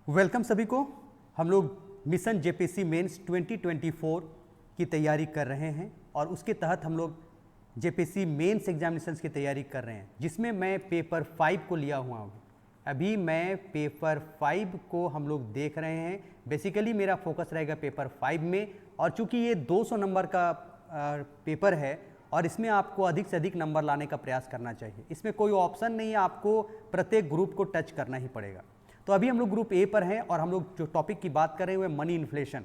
Welcome सभी को। हम लोग मिशन जेपीसी मेंस 2024 की तैयारी कर रहे हैं और उसके तहत हम लोग जेपीसी मेंस एग्जामिनेशंस की तैयारी कर रहे हैं, जिसमें मैं पेपर 5 को लिया हुआ हूँ। अभी मैं पेपर 5 को हम लोग देख रहे हैं। बेसिकली मेरा फोकस रहेगा पेपर 5 में, और चूंकि ये 200 नंबर का पेपर है और इसमें आपको अधिक से अधिक नंबर लाने का प्रयास करना चाहिए। इसमें कोई ऑप्शन नहीं है, आपको प्रत्येक ग्रुप को टच करना ही पड़ेगा। तो अभी हम लोग ग्रुप ए पर हैं और हम लोग जो टॉपिक की बात कर रहे हैं वो मनी इन्फ्लेशन,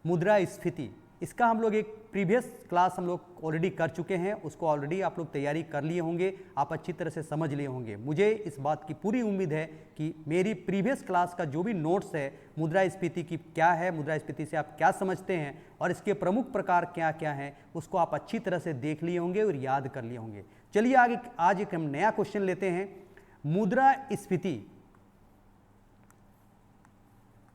मुद्रास्फीति। इसका हम लोग एक प्रीवियस क्लास हम लोग ऑलरेडी कर चुके हैं, उसको ऑलरेडी आप लोग तैयारी कर लिए होंगे, आप अच्छी तरह से समझ लिए होंगे। मुझे इस बात की पूरी उम्मीद है कि मेरी प्रीवियस क्लास का जो भी नोट्स है मुद्रास्फीति की क्या है, मुद्रास्फीति से आप क्या समझते हैं और इसके प्रमुख प्रकार क्या क्या हैं, उसको आप अच्छी तरह से देख लिए होंगे और याद कर लिए होंगे। चलिए आगे आज एक हम नया क्वेश्चन लेते हैं। मुद्रास्फीति,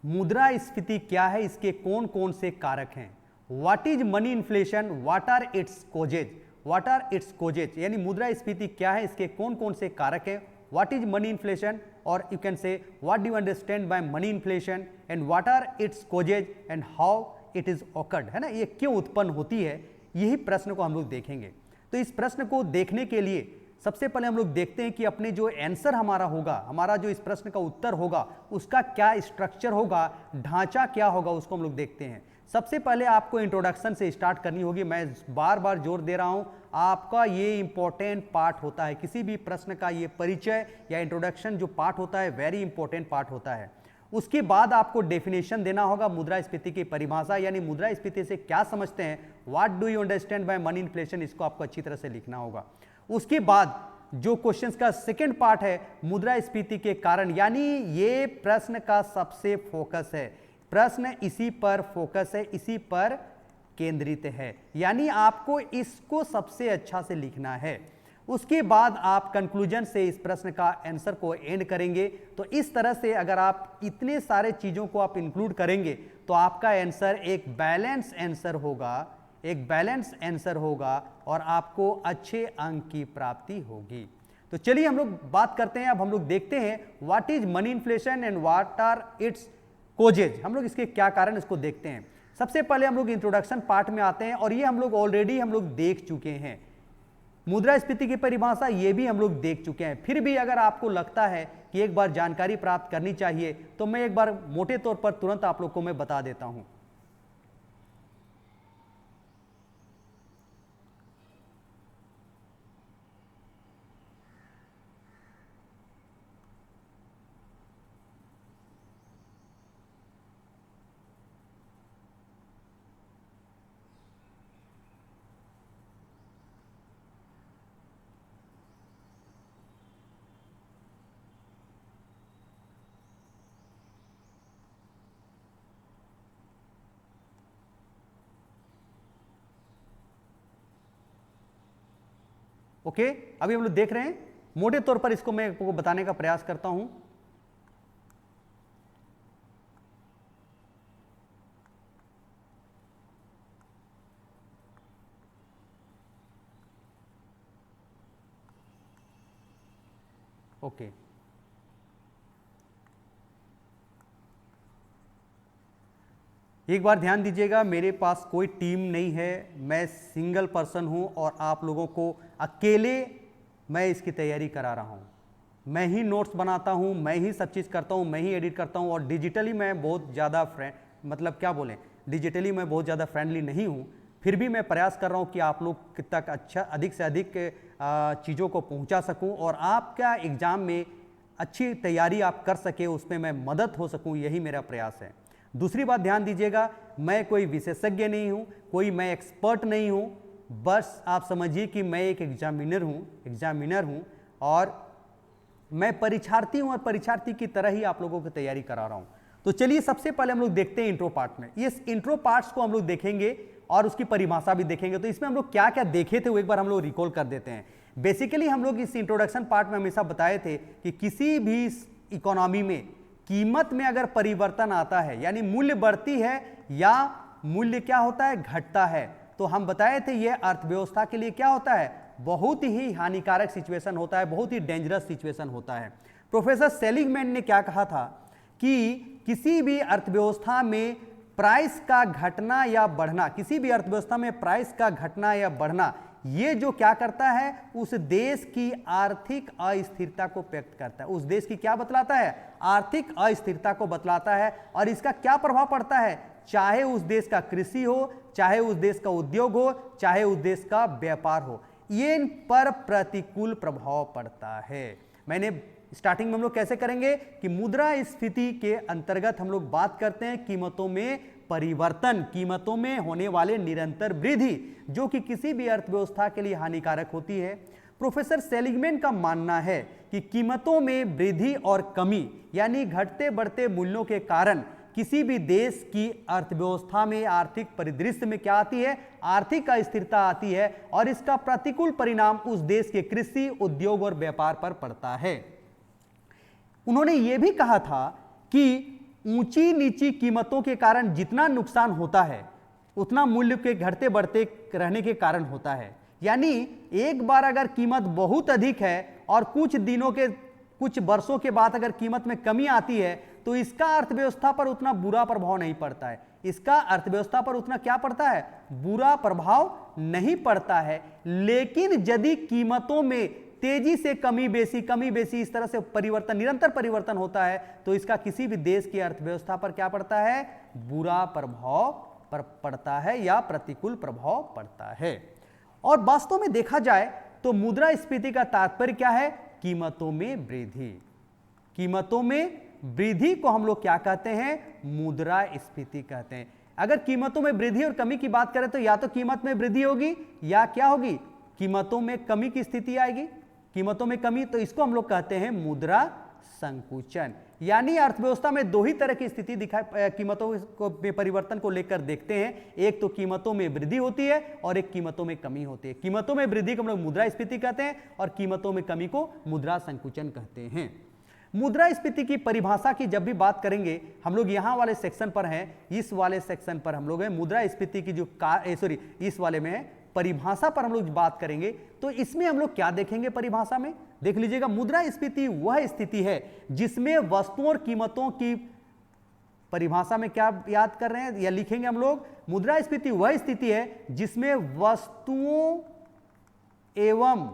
मुद्रास्फीति क्या है, इसके कौन कौन से कारक हैं। What is money inflation, what are its causes, what are its causes, यानी मुद्रास्फीति क्या है, इसके कौन कौन से कारक हैं। व्हाट इज मनी इन्फ्लेशन, और you can say what do you understand by money inflation and what are its causes and how it is occurred, है ना, ये क्यों उत्पन्न होती है, यही प्रश्न को हम लोग देखेंगे। तो इस प्रश्न को देखने के लिए सबसे पहले हम लोग देखते हैं कि अपने जो आंसर हमारा होगा, हमारा जो इस प्रश्न का उत्तर होगा उसका क्या स्ट्रक्चर होगा, ढांचा क्या होगा, उसको हम लोग देखते हैं। सबसे पहले आपको इंट्रोडक्शन से स्टार्ट करनी होगी। मैं बार बार जोर दे रहा हूं, आपका ये इंपॉर्टेंट पार्ट होता है, किसी भी प्रश्न का ये परिचय या इंट्रोडक्शन जो पार्ट होता है वेरी इंपॉर्टेंट पार्ट होता है। उसके बाद आपको डेफिनेशन देना होगा, मुद्रास्फीति की परिभाषा, यानी मुद्रास्फीति से क्या समझते हैं, what do you understand by money inflation, इसको आपको अच्छी तरह से लिखना होगा। उसके बाद जो क्वेश्चंस का सेकंड पार्ट है मुद्रास्फीति के कारण, यानी ये प्रश्न का सबसे फोकस है, प्रश्न इसी पर फोकस है, इसी पर केंद्रित है, यानी आपको इसको सबसे अच्छा से लिखना है। उसके बाद आप कंक्लूजन से इस प्रश्न का आंसर को एंड करेंगे। तो इस तरह से अगर आप इतने सारे चीजों को आप इंक्लूड करेंगे तो आपका आंसर एक बैलेंस आंसर होगा, एक बैलेंस आंसर होगा और आपको अच्छे अंक की प्राप्ति होगी। तो चलिए हम लोग बात करते हैं, अब हम लोग देखते हैं what is money inflation and what are its causes, हम लोग इसके क्या कारण इसको देखते हैं। सबसे पहले हम लोग इंट्रोडक्शन पार्ट में आते हैं और ये हम लोग ऑलरेडी हम लोग देख चुके हैं। मुद्रास्फीति की परिभाषा ये भी हम लोग देख चुके हैं। फिर भी अगर आपको लगता है कि एक बार जानकारी प्राप्त करनी चाहिए तो मैं एक बार मोटे तौर पर तुरंत आप लोग को मैं बता देता हूं। ओके, अभी हम लोग देख रहे हैं, मोटे तौर पर इसको मैं आपको बताने का प्रयास करता हूं। ओके, एक बार ध्यान दीजिएगा, मेरे पास कोई टीम नहीं है, मैं सिंगल पर्सन हूं और आप लोगों को अकेले मैं इसकी तैयारी करा रहा हूं। मैं ही नोट्स बनाता हूं, मैं ही सब चीज़ करता हूं, मैं ही एडिट करता हूं और डिजिटली मैं बहुत ज़्यादा मतलब क्या बोलें, डिजिटली मैं बहुत ज़्यादा फ्रेंडली नहीं हूं। फिर भी मैं प्रयास कर रहा हूं कि आप लोग तक अच्छा अधिक से अधिक चीज़ों को पहुंचा सकूं और आपका एग्ज़ाम में अच्छी तैयारी आप कर सके, उसमें मैं मदद हो सकूं, यही मेरा प्रयास है। दूसरी बात ध्यान दीजिएगा, मैं कोई विशेषज्ञ नहीं हूं, कोई मैं एक्सपर्ट नहीं हूं, बस आप समझिए कि मैं एक एग्जामिनर हूं और मैं परीक्षार्थी हूं और परीक्षार्थी की तरह ही आप लोगों की तैयारी करा रहा हूं। तो चलिए सबसे पहले हम लोग देखते हैं इंट्रो पार्ट में, इस इंट्रो पार्ट्स को हम लोग देखेंगे और उसकी परिभाषा भी देखेंगे। तो इसमें हम लोग क्या क्या देखे थे वो एक बार हम लोग रिकॉल कर देते हैं। बेसिकली हम लोग इस इंट्रोडक्शन पार्ट में हमेशा बताए थे कि किसी भी इकोनॉमी में कीमत में अगर परिवर्तन आता है, यानी मूल्य बढ़ती है या मूल्य क्या होता है, घटता है, तो हम बताए थे ये अर्थव्यवस्था के लिए क्या होता है, बहुत ही हानिकारक सिचुएशन होता है, बहुत ही डेंजरस सिचुएशन होता है। प्रोफेसर सेलिगमैन ने क्या कहा था कि किसी भी अर्थव्यवस्था में प्राइस का घटना या बढ़ना, किसी भी अर्थव्यवस्था में प्राइस का घटना या बढ़ना, ये जो क्या करता है, उस देश की आर्थिक अस्थिरता को व्यक्त करता है। उस देश की क्या बतलाता है, आर्थिक अस्थिरता को बतलाता है। और इसका क्या प्रभाव पड़ता है, चाहे उस देश का कृषि हो, चाहे उस देश का उद्योग हो, चाहे उस देश का व्यापार हो, ये इन पर प्रतिकूल प्रभाव पड़ता है। मैंने स्टार्टिंग में हम लोग कैसे करेंगे कि मुद्रास्फीति के अंतर्गत हम लोग बात करते हैं कीमतों में परिवर्तन, कीमतों में होने वाले निरंतर वृद्धि, जो कि किसी भी अर्थव्यवस्था के लिए हानिकारक होती है। प्रोफेसर सेलिगमैन का मानना है कि कीमतों में वृद्धि और कमी, यानी घटते बढ़ते मूल्यों के कारण किसी भी देश की अर्थव्यवस्था में, आर्थिक परिदृश्य में क्या आती है, आर्थिक अस्थिरता आती है, और इसका प्रतिकूल परिणाम उस देश के कृषि, उद्योग और व्यापार पर पड़ता है। उन्होंने यह भी कहा था कि ऊंची नीची कीमतों के कारण जितना नुकसान होता है, उतना मूल्य के घटते बढ़ते रहने के कारण होता है। यानी एक बार अगर कीमत बहुत अधिक है और कुछ दिनों के, कुछ वर्षों के बाद अगर कीमत में कमी आती है, तो इसका अर्थव्यवस्था पर उतना बुरा प्रभाव नहीं पड़ता है। इसका अर्थव्यवस्था पर उतना क्या पड़ता है, बुरा प्रभाव नहीं पड़ता है। लेकिन यदि कीमतों में तेजी से कमी बेसी इस तरह से परिवर्तन, निरंतर परिवर्तन होता है, तो इसका किसी भी देश की अर्थव्यवस्था पर क्या पड़ता है, बुरा प्रभाव पड़ता है या प्रतिकूल प्रभाव पड़ता है। और वास्तव में देखा जाए तो मुद्रास्फीति का तात्पर्य क्या है, कीमतों में वृद्धि। कीमतों में वृद्धि को हम लोग क्या कहते हैं, मुद्रास्फीति कहते हैं। अगर कीमतों में वृद्धि और कमी की बात करें तो या तो कीमत में वृद्धि होगी या क्या होगी, कीमतों में कमी की स्थिति आएगी। कीमतों में कमी, तो इसको हम लोग कहते हैं मुद्रा संकुचन। यानी अर्थव्यवस्था में दो ही तरह की स्थिति दिखाई, कीमतों को में परिवर्तन को लेकर देखते हैं। एक तो कीमतों में वृद्धि होती है और एक कीमतों में कमी होती है। कीमतों में वृद्धि को हम लोग मुद्रास्फीति कहते हैं और कीमतों में कमी को मुद्रा संकुचन कहते हैं। मुद्रास्फीति की परिभाषा की जब भी बात करेंगे, हम लोग यहाँ वाले सेक्शन पर हैं, इस वाले सेक्शन पर हम लोग हैं मुद्रास्फीति की जो इस वाले में है परिभाषा पर हम लोग बात करेंगे। तो इसमें हम लोग क्या देखेंगे, परिभाषा में देख लीजिएगा, मुद्रास्फीति वह स्थिति है जिसमें वस्तुओं और कीमतों की, परिभाषा में क्या याद कर रहे हैं या लिखेंगे हम लोग, मुद्रास्फीति वह स्थिति है जिसमें वस्तुओं एवं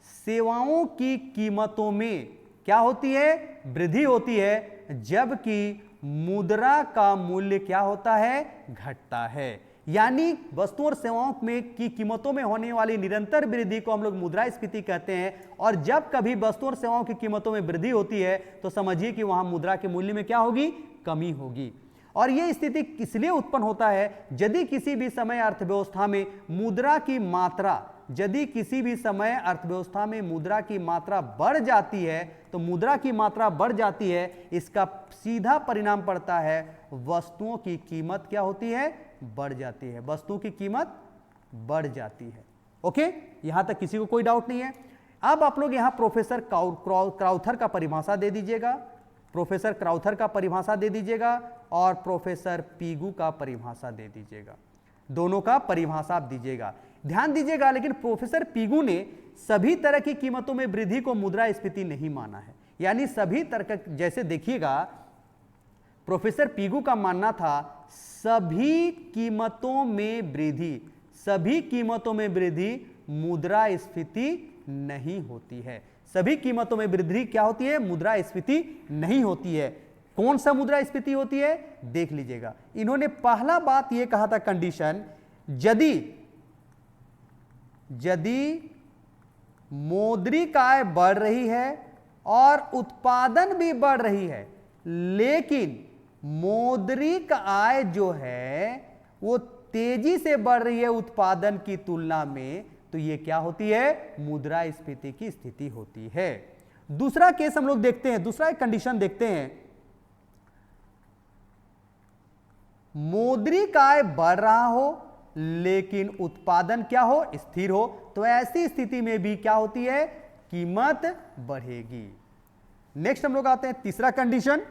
सेवाओं की कीमतों में क्या होती है, वृद्धि होती है, जबकि मुद्रा का मूल्य क्या होता है, घटता है। यानी वस्तुओं और सेवाओं में की कीमतों में होने वाली निरंतर वृद्धि को हम लोग मुद्रास्फीति कहते हैं। और जब कभी वस्तुओं और सेवाओं की कीमतों में वृद्धि होती है तो समझिए कि वहां मुद्रा के मूल्य में क्या होगी, कमी होगी। और यह स्थिति इसलिए उत्पन्न होता है यदि किसी भी समय अर्थव्यवस्था में मुद्रा की मात्रा, यदि किसी भी समय अर्थव्यवस्था में मुद्रा की मात्रा बढ़ जाती है, तो मुद्रा की मात्रा बढ़ जाती है, इसका सीधा परिणाम पड़ता है वस्तुओं की कीमत क्या होती है, बढ़ जाती है। वस्तुओं की कीमत बढ़ जाती है। ओके, यहां तक किसी को कोई डाउट नहीं है। अब आप लोग यहां प्रोफेसर क्राउथर का परिभाषा दे दीजिएगा, प्रोफेसर क्राउथर का परिभाषा दे दीजिएगा और प्रोफेसर पीगू का परिभाषा दे दीजिएगा। दोनों का परिभाषा आप दीजिएगा, ध्यान दीजिएगा। लेकिन प्रोफेसर पीगू ने सभी तरह की कीमतों में वृद्धि को मुद्रास्फीति नहीं माना है। यानी सभी तरह, जैसे देखिएगा प्रोफेसर पीगू का मानना था सभी कीमतों में वृद्धि, सभी कीमतों में वृद्धि मुद्रास्फीति नहीं होती है। सभी कीमतों में वृद्धि क्या होती है, मुद्रास्फीति नहीं होती है। कौन सा मुद्रास्फीति होती है, देख लीजिएगा। इन्होंने पहला बात यह कहा था, कंडीशन, यदि मौद्रिक आय बढ़ रही है और उत्पादन भी बढ़ रही है, लेकिन मौद्रिक आय जो है वो तेजी से बढ़ रही है उत्पादन की तुलना में, तो ये क्या होती है, मुद्रास्फीति की स्थिति होती है। दूसरा केस हम लोग देखते हैं, दूसरा एक कंडीशन देखते हैं, मौद्रिक आय बढ़ रहा हो लेकिन उत्पादन क्या हो, स्थिर हो, तो ऐसी स्थिति में भी क्या होती है, कीमत बढ़ेगी। नेक्स्ट हम लोग आते हैं तीसरा कंडीशन,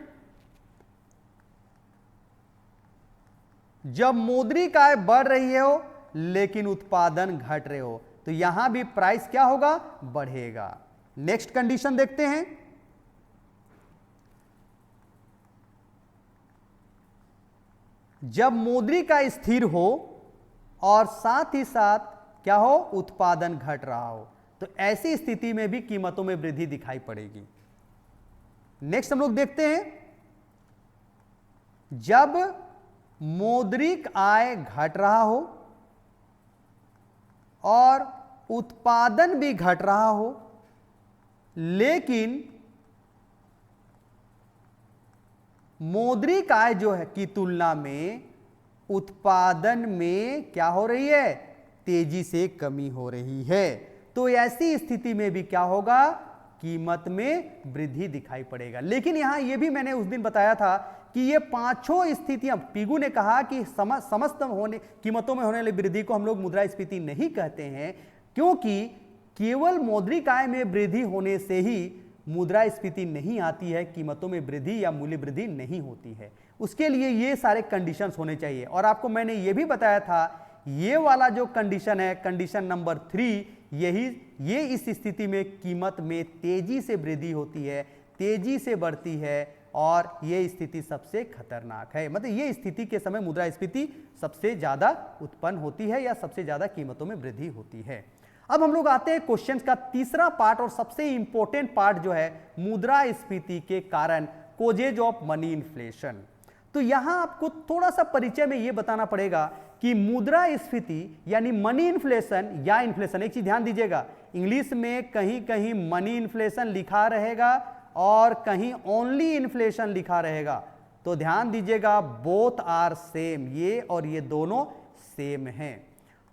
जब मौद्रिक आय बढ़ रही हो लेकिन उत्पादन घट रहे हो, तो यहां भी प्राइस क्या होगा, बढ़ेगा। नेक्स्ट कंडीशन देखते हैं, जब मौद्रिका स्थिर हो और साथ ही साथ क्या हो, उत्पादन घट रहा हो, तो ऐसी स्थिति में भी कीमतों में वृद्धि दिखाई पड़ेगी। नेक्स्ट हम लोग देखते हैं, जब मौद्रिक आय घट रहा हो और उत्पादन भी घट रहा हो, लेकिन मौद्रिक आय जो है की तुलना में उत्पादन में क्या हो रही है, तेजी से कमी हो रही है, तो ऐसी स्थिति में भी क्या होगा, कीमत में वृद्धि दिखाई पड़ेगा। लेकिन यहां यह भी मैंने उस दिन बताया था कि ये पांचों स्थितियां, पिगू ने कहा कि समस्त होने कीमतों में होने वाली वृद्धि को हम लोग मुद्रास्फीति नहीं कहते हैं, क्योंकि केवल मौद्रिक आय में वृद्धि होने से ही मुद्रास्फीति नहीं आती है, कीमतों में वृद्धि या मूल्य वृद्धि नहीं होती है। उसके लिए ये सारे कंडीशंस होने चाहिए। और आपको मैंने ये भी बताया था, ये वाला जो कंडीशन है, कंडीशन नंबर 3, ये इस स्थिति में कीमत में तेजी से वृद्धि होती है, तेजी से बढ़ती है, और ये स्थिति सबसे खतरनाक है। मतलब ये स्थिति के समय मुद्रास्फीति सबसे ज्यादा उत्पन्न होती है या सबसे ज्यादा कीमतों में वृद्धि होती है। अब हम लोग आते हैं क्वेश्चंस का तीसरा पार्ट और सबसे इंपॉर्टेंट पार्ट जो है मुद्रास्फीति के कारण कोजेज ऑफ मनी इन्फ्लेशन। तो यहां आपको थोड़ा सा परिचय में यह बताना पड़ेगा कि मुद्रास्फीति यानी मनी इन्फ्लेशन या इन्फ्लेशन, एक चीज ध्यान दीजिएगा, इंग्लिश में कहीं कहीं मनी इन्फ्लेशन लिखा रहेगा और कहीं ओनली इन्फ्लेशन लिखा रहेगा, तो ध्यान दीजिएगा, बोथ आर सेम, ये और ये दोनों सेम हैं।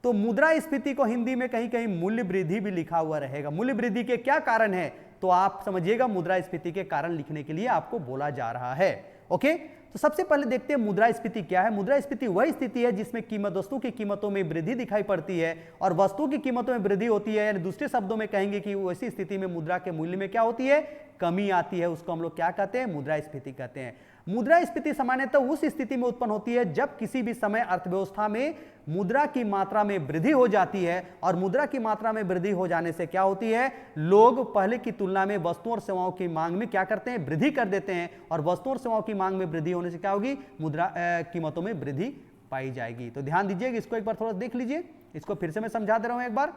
तो मुद्रास्फीति को हिंदी में कहीं कहीं मूल्य वृद्धि भी लिखा हुआ रहेगा। मूल्य वृद्धि के क्या कारण है, तो आप समझिएगा मुद्रास्फीति के कारण लिखने के लिए आपको बोला जा रहा है। ओके, तो सबसे पहले देखते हैं मुद्रास्फीति क्या है। मुद्रास्फीति वह स्थिति है जिसमें वस्तु की कीमतों में वृद्धि दिखाई पड़ती है और वस्तु की कीमतों में वृद्धि होती है, यानी दूसरे शब्दों में कहेंगे कि वैसी स्थिति में मुद्रा के मूल्य में क्या होती है, कमी आती है, उसको हम लोग क्या कहते हैं, मुद्रास्फीति कहते हैं। मुद्रास्फीति सामान्यतः उस स्थिति में उत्पन्न होती है जब किसी भी समय अर्थव्यवस्था में मुद्रा की मात्रा में वृद्धि हो जाती है, और मुद्रा की मात्रा में वृद्धि हो जाने से क्या होती है, लोग पहले की तुलना में वस्तुओं और सेवाओं की मांग में क्या करते हैं, वृद्धि कर देते हैं, और वस्तुओं और सेवाओं की मांग में वृद्धि होने से क्या होगी, मुद्रा कीमतों में वृद्धि पाई जाएगी। तो ध्यान दीजिएगा, इसको एक बार थोड़ा देख लीजिए, इसको फिर से मैं समझा दे रहा हूं एक बार।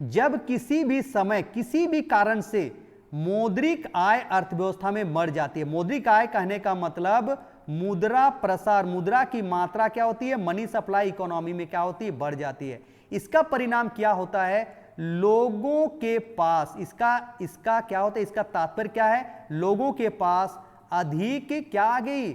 जब किसी भी समय किसी भी कारण से मौद्रिक आय अर्थव्यवस्था में मर जाती है, मौद्रिक आय कहने का मतलब मुद्रा प्रसार, मुद्रा की मात्रा क्या होती है, मनी सप्लाई इकोनॉमी में क्या होती है, बढ़ जाती है। इसका परिणाम क्या होता है, लोगों के पास, इसका क्या होता है, इसका तात्पर्य क्या है, लोगों के पास अधिक क्या आ गई,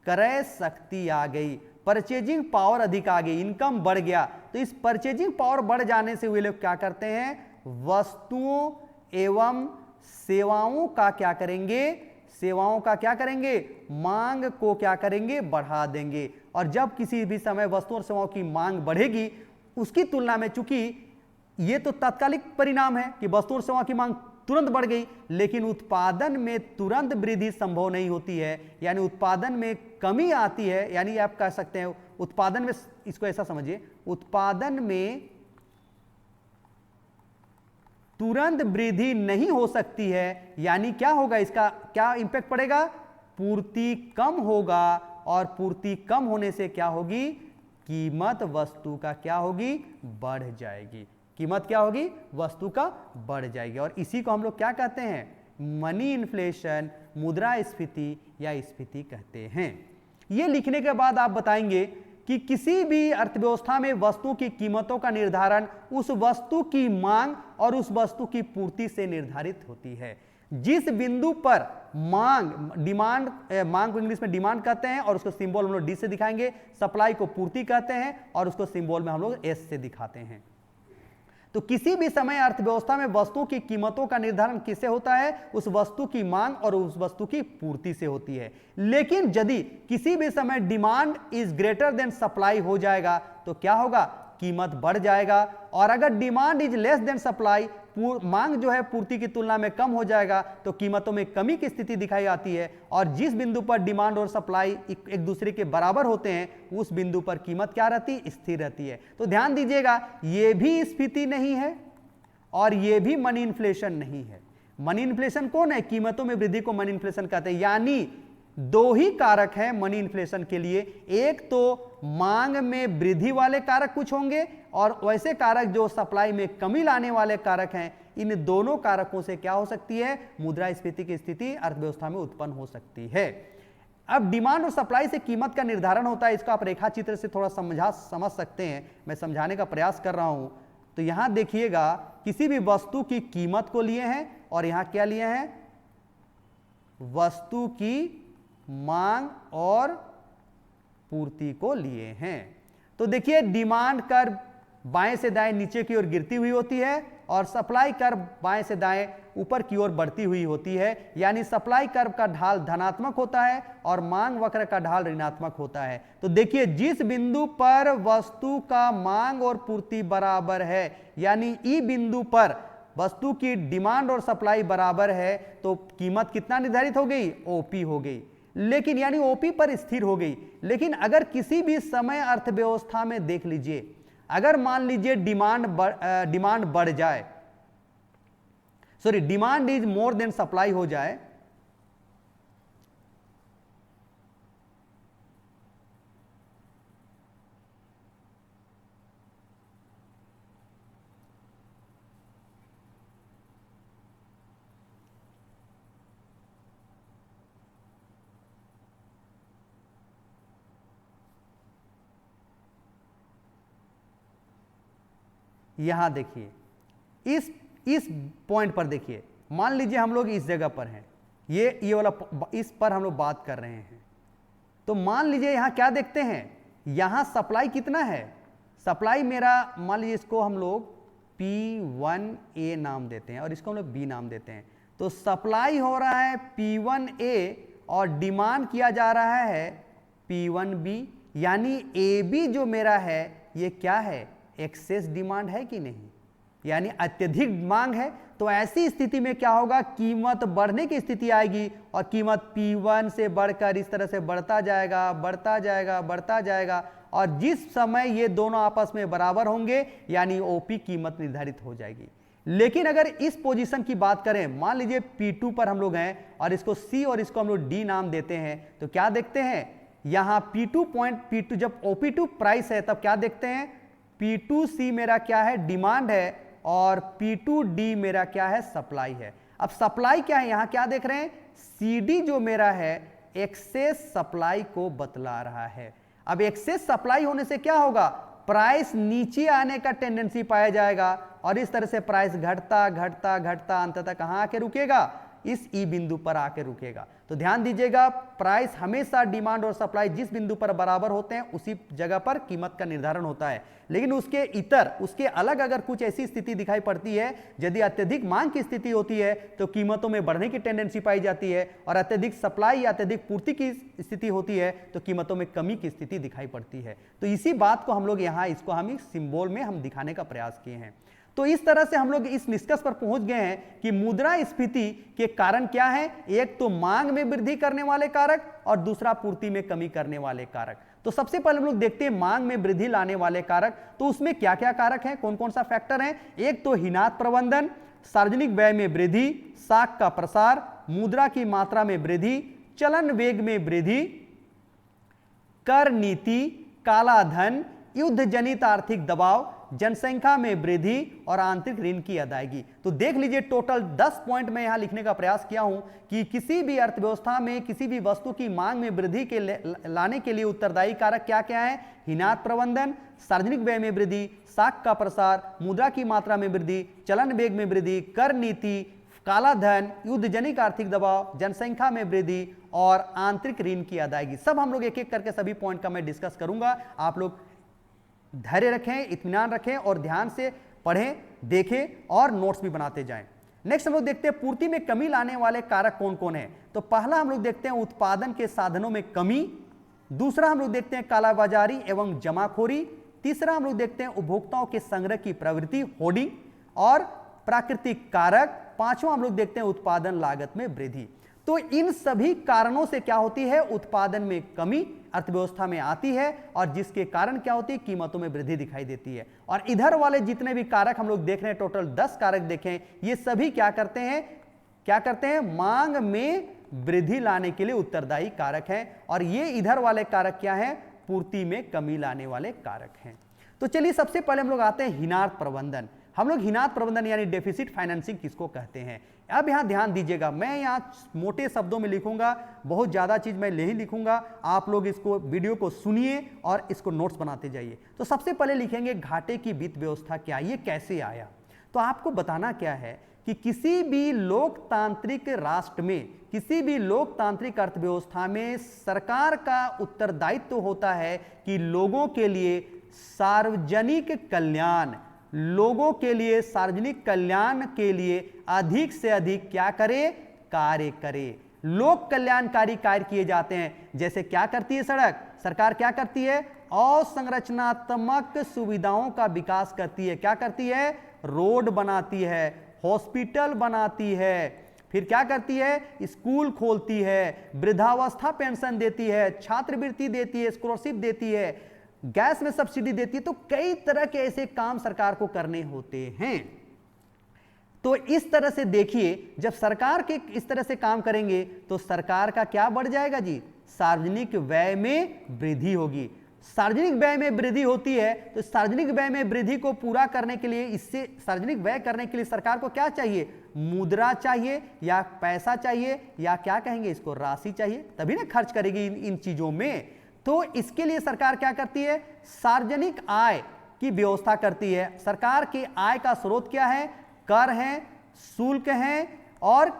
क्रय शक्ति आ गई, परचेजिंग पावर अधिक आ गई, इनकम बढ़ गया। तो इस परचेजिंग पावर बढ़ जाने से वे लोग क्या करते हैं, वस्तुओं एवं सेवाओं का क्या करेंगे, सेवाओं का क्या करेंगे, मांग को क्या करेंगे, बढ़ा देंगे। और जब किसी भी समय वस्तुओं और सेवाओं की मांग बढ़ेगी, उसकी तुलना में, चूंकि ये तो तात्कालिक परिणाम है कि वस्तुओं और सेवाओं की मांग तुरंत बढ़ गई, लेकिन उत्पादन में तुरंत वृद्धि संभव नहीं होती है, यानी उत्पादन में कमी आती है। यानी आप कह सकते हैं उत्पादन में, इसको ऐसा समझिए, उत्पादन में तुरंत वृद्धि नहीं हो सकती है, यानी क्या होगा, इसका क्या इंपैक्ट पड़ेगा, पूर्ति कम होगा, और पूर्ति कम होने से क्या होगी, कीमत वस्तु का क्या होगी, बढ़ जाएगी। कीमत क्या होगी, वस्तु का बढ़ जाएगी। और इसी को हम लोग क्या कहते हैं, मनी इन्फ्लेशन, मुद्रास्फीति या स्फीति कहते हैं। ये लिखने के बाद आप बताएंगे कि किसी भी अर्थव्यवस्था में वस्तु की कीमतों का निर्धारण उस वस्तु की मांग और उस वस्तु की पूर्ति से निर्धारित होती है। जिस बिंदु पर मांग, डिमांड, मांग को इंग्लिश में डिमांड कहते हैं और उसको सिंबल हम लोग डी से दिखाएंगे, सप्लाई को पूर्ति कहते हैं और उसको सिंबल में हम लोग एस से दिखाते हैं। तो किसी भी समय अर्थव्यवस्था में वस्तुओं की कीमतों का निर्धारण किससे होता है, उस वस्तु की मांग और उस वस्तु की पूर्ति से होती है। लेकिन यदि किसी भी समय demand is greater than supply हो जाएगा तो क्या होगा, कीमत बढ़ जाएगा। और अगर demand is less than supply, मांग जो है पूर्ति की तुलना में कम हो जाएगा, तो कीमतों में कमी की स्थिति दिखाई आती है। और जिस बिंदु पर डिमांड और सप्लाई एक दूसरे के बराबर होते हैं, उस बिंदु पर कीमत क्या रहती है, स्थिर रहती है। तो ध्यान दीजिएगा, यह भी स्फीति नहीं है और यह भी मनी इन्फ्लेशन नहीं है। मनी इन्फ्लेशन कौन है, कीमतों में वृद्धि को मनी इन्फ्लेशन कहते हैं। यानी दो ही कारक हैं मनी इन्फ्लेशन के लिए, एक तो मांग में वृद्धि वाले कारक कुछ होंगे और वैसे कारक जो सप्लाई में कमी लाने वाले कारक हैं। इन दोनों कारकों से क्या हो सकती है, मुद्रास्फीति की स्थिति अर्थव्यवस्था में उत्पन्न हो सकती है। अब डिमांड और सप्लाई से कीमत का निर्धारण होता है, इसको आप रेखा चित्र से थोड़ा समझ सकते हैं, मैं समझाने का प्रयास कर रहा हूं। तो यहां देखिएगा, किसी भी वस्तु की कीमत को लिए हैं और यहां क्या लिए हैं, वस्तु की मांग और पूर्ति को लिए हैं। तो देखिए, डिमांड कर्व बाएं से दाएं नीचे की ओर गिरती हुई होती है और सप्लाई कर्व बाएं से दाएं ऊपर की ओर बढ़ती हुई होती है। यानी सप्लाई कर्व का ढाल धनात्मक होता है और मांग वक्र का ढाल ऋणात्मक होता है। तो देखिए, जिस बिंदु पर वस्तु का मांग और पूर्ति बराबर है, यानी ई बिंदु पर वस्तु की डिमांड और सप्लाई बराबर है, तो कीमत कितना निर्धारित हो गई, ओपी हो गई। लेकिन यानी ओपी पर स्थिर हो गई। लेकिन अगर किसी भी समय अर्थव्यवस्था में देख लीजिए, अगर मान लीजिए डिमांड बढ़ जाए, sorry demand is more than supply हो जाए, यहां देखिए इस पॉइंट पर देखिए, मान लीजिए हम लोग इस जगह पर हैं, ये वाला इस पर हम लोग बात कर रहे हैं। तो मान लीजिए यहां क्या देखते हैं, यहां सप्लाई कितना है, सप्लाई मेरा मान लीजिए इसको हम लोग P1A नाम देते हैं और इसको हम लोग B नाम देते हैं। तो सप्लाई हो रहा है P1A और डिमांड किया जा रहा है P1B, यानी AB जो मेरा है ये क्या है, एक्सेस डिमांड है कि नहीं, यानी अत्यधिक मांग है। तो ऐसी स्थिति में क्या होगा, कीमत बढ़ने की स्थिति आएगी और कीमत P1 से बढ़कर इस तरह से बढ़ता जाएगा, बढ़ता जाएगा, बढ़ता जाएगा और जिस समय ये दोनों आपस में बराबर होंगे यानी ओपी कीमत निर्धारित हो जाएगी। लेकिन अगर इस पोजीशन की बात करें, मान लीजिए P2 पर हम लोग हैं और इसको C और इसको हम लोग D नाम देते हैं, तो क्या देखते हैं, यहां P2 जब OP2 प्राइस है तब क्या देखते हैं, P2C मेरा क्या है, डिमांड है और P2D मेरा क्या है, सप्लाई है। अब सप्लाई क्या है, यहां क्या देख रहे हैं, CD जो मेरा है एक्सेस सप्लाई को बतला रहा है। अब एक्सेस सप्लाई होने से क्या होगा, प्राइस नीचे आने का टेंडेंसी पाया जाएगा और इस तरह से प्राइस घटता घटता घटता अंततः कहां आके रुकेगा, इस ई बिंदु पर आके रुकेगा। तो ध्यान दीजिएगा, प्राइस हमेशा डिमांड और सप्लाई जिस बिंदु पर बराबर होते हैं उसी जगह पर कीमत का निर्धारण होता है। लेकिन उसके अलग अगर कुछ ऐसी स्थिति दिखाई पड़ती है, यदि अत्यधिक मांग की स्थिति होती है तो कीमतों में बढ़ने की टेंडेंसी पाई जाती है और अत्यधिक सप्लाई या अत्यधिक पूर्ति की स्थिति होती है तो कीमतों में कमी की स्थिति दिखाई पड़ती है। तो इसी बात को हम लोग यहाँ इसको हम सिंबल में हम दिखाने का प्रयास किए हैं। तो इस तरह से हम लोग इस निष्कर्ष पर पहुंच गए हैं कि मुद्रास्फीति के कारण क्या है, एक तो मांग में वृद्धि करने वाले कारक और दूसरा पूर्ति में कमी करने वाले कारक। तो सबसे पहले हम लोग देखते हैं मांग में वृद्धि लाने वाले कारक। तो उसमें क्या क्या कारक हैं, कौन कौन सा फैक्टर है, एक तो हिनात प्रबंधन, सार्वजनिक व्यय में वृद्धि, साख का प्रसार, मुद्रा की मात्रा में वृद्धि, चलन वेग में वृद्धि, कर नीति, काला धन, युद्ध जनित आर्थिक दबाव, जनसंख्या में वृद्धि और आंतरिक ऋण की अदायगी। तो देख लीजिए, टोटल 10 पॉइंट में यहां लिखने का प्रयास किया हूं कि किसी भी अर्थव्यवस्था में किसी भी वस्तु की मांग में वृद्धि के लाने के लिए उत्तरदायी कारक क्या क्या है, हिनात प्रबंधन, सार्वजनिक व्यय में वृद्धि, साख का प्रसार, मुद्रा की मात्रा में वृद्धि, चलन वेग में वृद्धि, कर नीति, काला धन, युद्ध जनित आर्थिक दबाव, जनसंख्या में वृद्धि और आंतरिक ऋण की अदायगी। सब हम लोग एक एक करके सभी पॉइंट का मैं डिस्कस करूंगा। आप लोग धैर्य रखें, इत्मीनान रखें और ध्यान से पढ़ें, देखें और नोट्स भी बनाते जाएं। नेक्स्ट हम लोग देखते हैं पूर्ति में कमी लाने वाले कारक कौन कौन है। तो पहला हम लोग देखते हैं उत्पादन के साधनों में कमी, दूसरा हम लोग देखते हैं कालाबाजारी एवं जमाखोरी, तीसरा हम लोग देखते हैं उपभोक्ताओं के संग्रह की प्रवृत्ति होर्डिंग और प्राकृतिक कारक, पांचवा हम लोग देखते हैं उत्पादन लागत में वृद्धि। तो इन सभी कारणों से क्या होती है, उत्पादन में कमी अर्थव्यवस्था में आती है और जिसके कारण क्या होती है, कीमतों में वृद्धि दिखाई देती है। और इधर वाले जितने भी कारक हम लोग देख रहे हैं, टोटल 10 कारक देखें, ये सभी क्या करते हैं, मांग में वृद्धि लाने के लिए उत्तरदायी कारक हैं। और ये इधर वाले कारक क्या हैं? पूर्ति में कमी लाने वाले कारक हैं। तो चलिए सबसे पहले हम लोग आते हैं हीनार्थ प्रबंधन। हम लोग हीनार्थ प्रबंधन यानी डेफिसिट फाइनेंसिंग किसको कहते हैं? अब यहां ध्यान दीजिएगा, मैं यहां मोटे शब्दों में लिखूंगा, बहुत ज्यादा चीज मैं नहीं लिखूंगा। आप लोग इसको वीडियो को सुनिए और इसको नोट्स बनाते जाइए। तो सबसे पहले लिखेंगे घाटे की वित्त व्यवस्था क्या, ये कैसे आया। तो आपको बताना क्या है कि किसी भी लोकतांत्रिक राष्ट्र में, किसी भी लोकतांत्रिक अर्थव्यवस्था में सरकार का उत्तरदायित्व होता है कि लोगों के लिए सार्वजनिक कल्याण, लोगों के लिए सार्वजनिक कल्याण के लिए अधिक से अधिक क्या करे? कार्य करे। लोक कल्याणकारी कार्य किए जाते हैं। जैसे क्या करती है सड़क? सरकार क्या करती है? अवसंरचनात्मक सुविधाओं का विकास करती है। क्या करती है? रोड बनाती है, हॉस्पिटल बनाती है, फिर क्या करती है? स्कूल खोलती है, वृद्धावस्था पेंशन देती है, छात्रवृत्ति देती है, स्कॉलरशिप देती है, गैस में सब्सिडी देती है। तो कई तरह के ऐसे काम सरकार को करने होते हैं। तो इस तरह से देखिए, जब सरकार के इस तरह से काम करेंगे तो सरकार का क्या बढ़ जाएगा जी? सार्वजनिक व्यय में वृद्धि होगी। सार्वजनिक व्यय में वृद्धि होती है तो सार्वजनिक व्यय में वृद्धि को पूरा करने के लिए, इससे सार्वजनिक व्यय करने के लिए सरकार को क्या चाहिए? मुद्रा चाहिए या पैसा चाहिए या क्या कहेंगे इसको? राशि चाहिए, तभी ना खर्च करेगी इन चीजों में। तो इसके लिए सरकार क्या करती है? सार्वजनिक आय की व्यवस्था करती है। सरकार की आय का स्रोत क्या है? कर हैं, शुल्क हैं और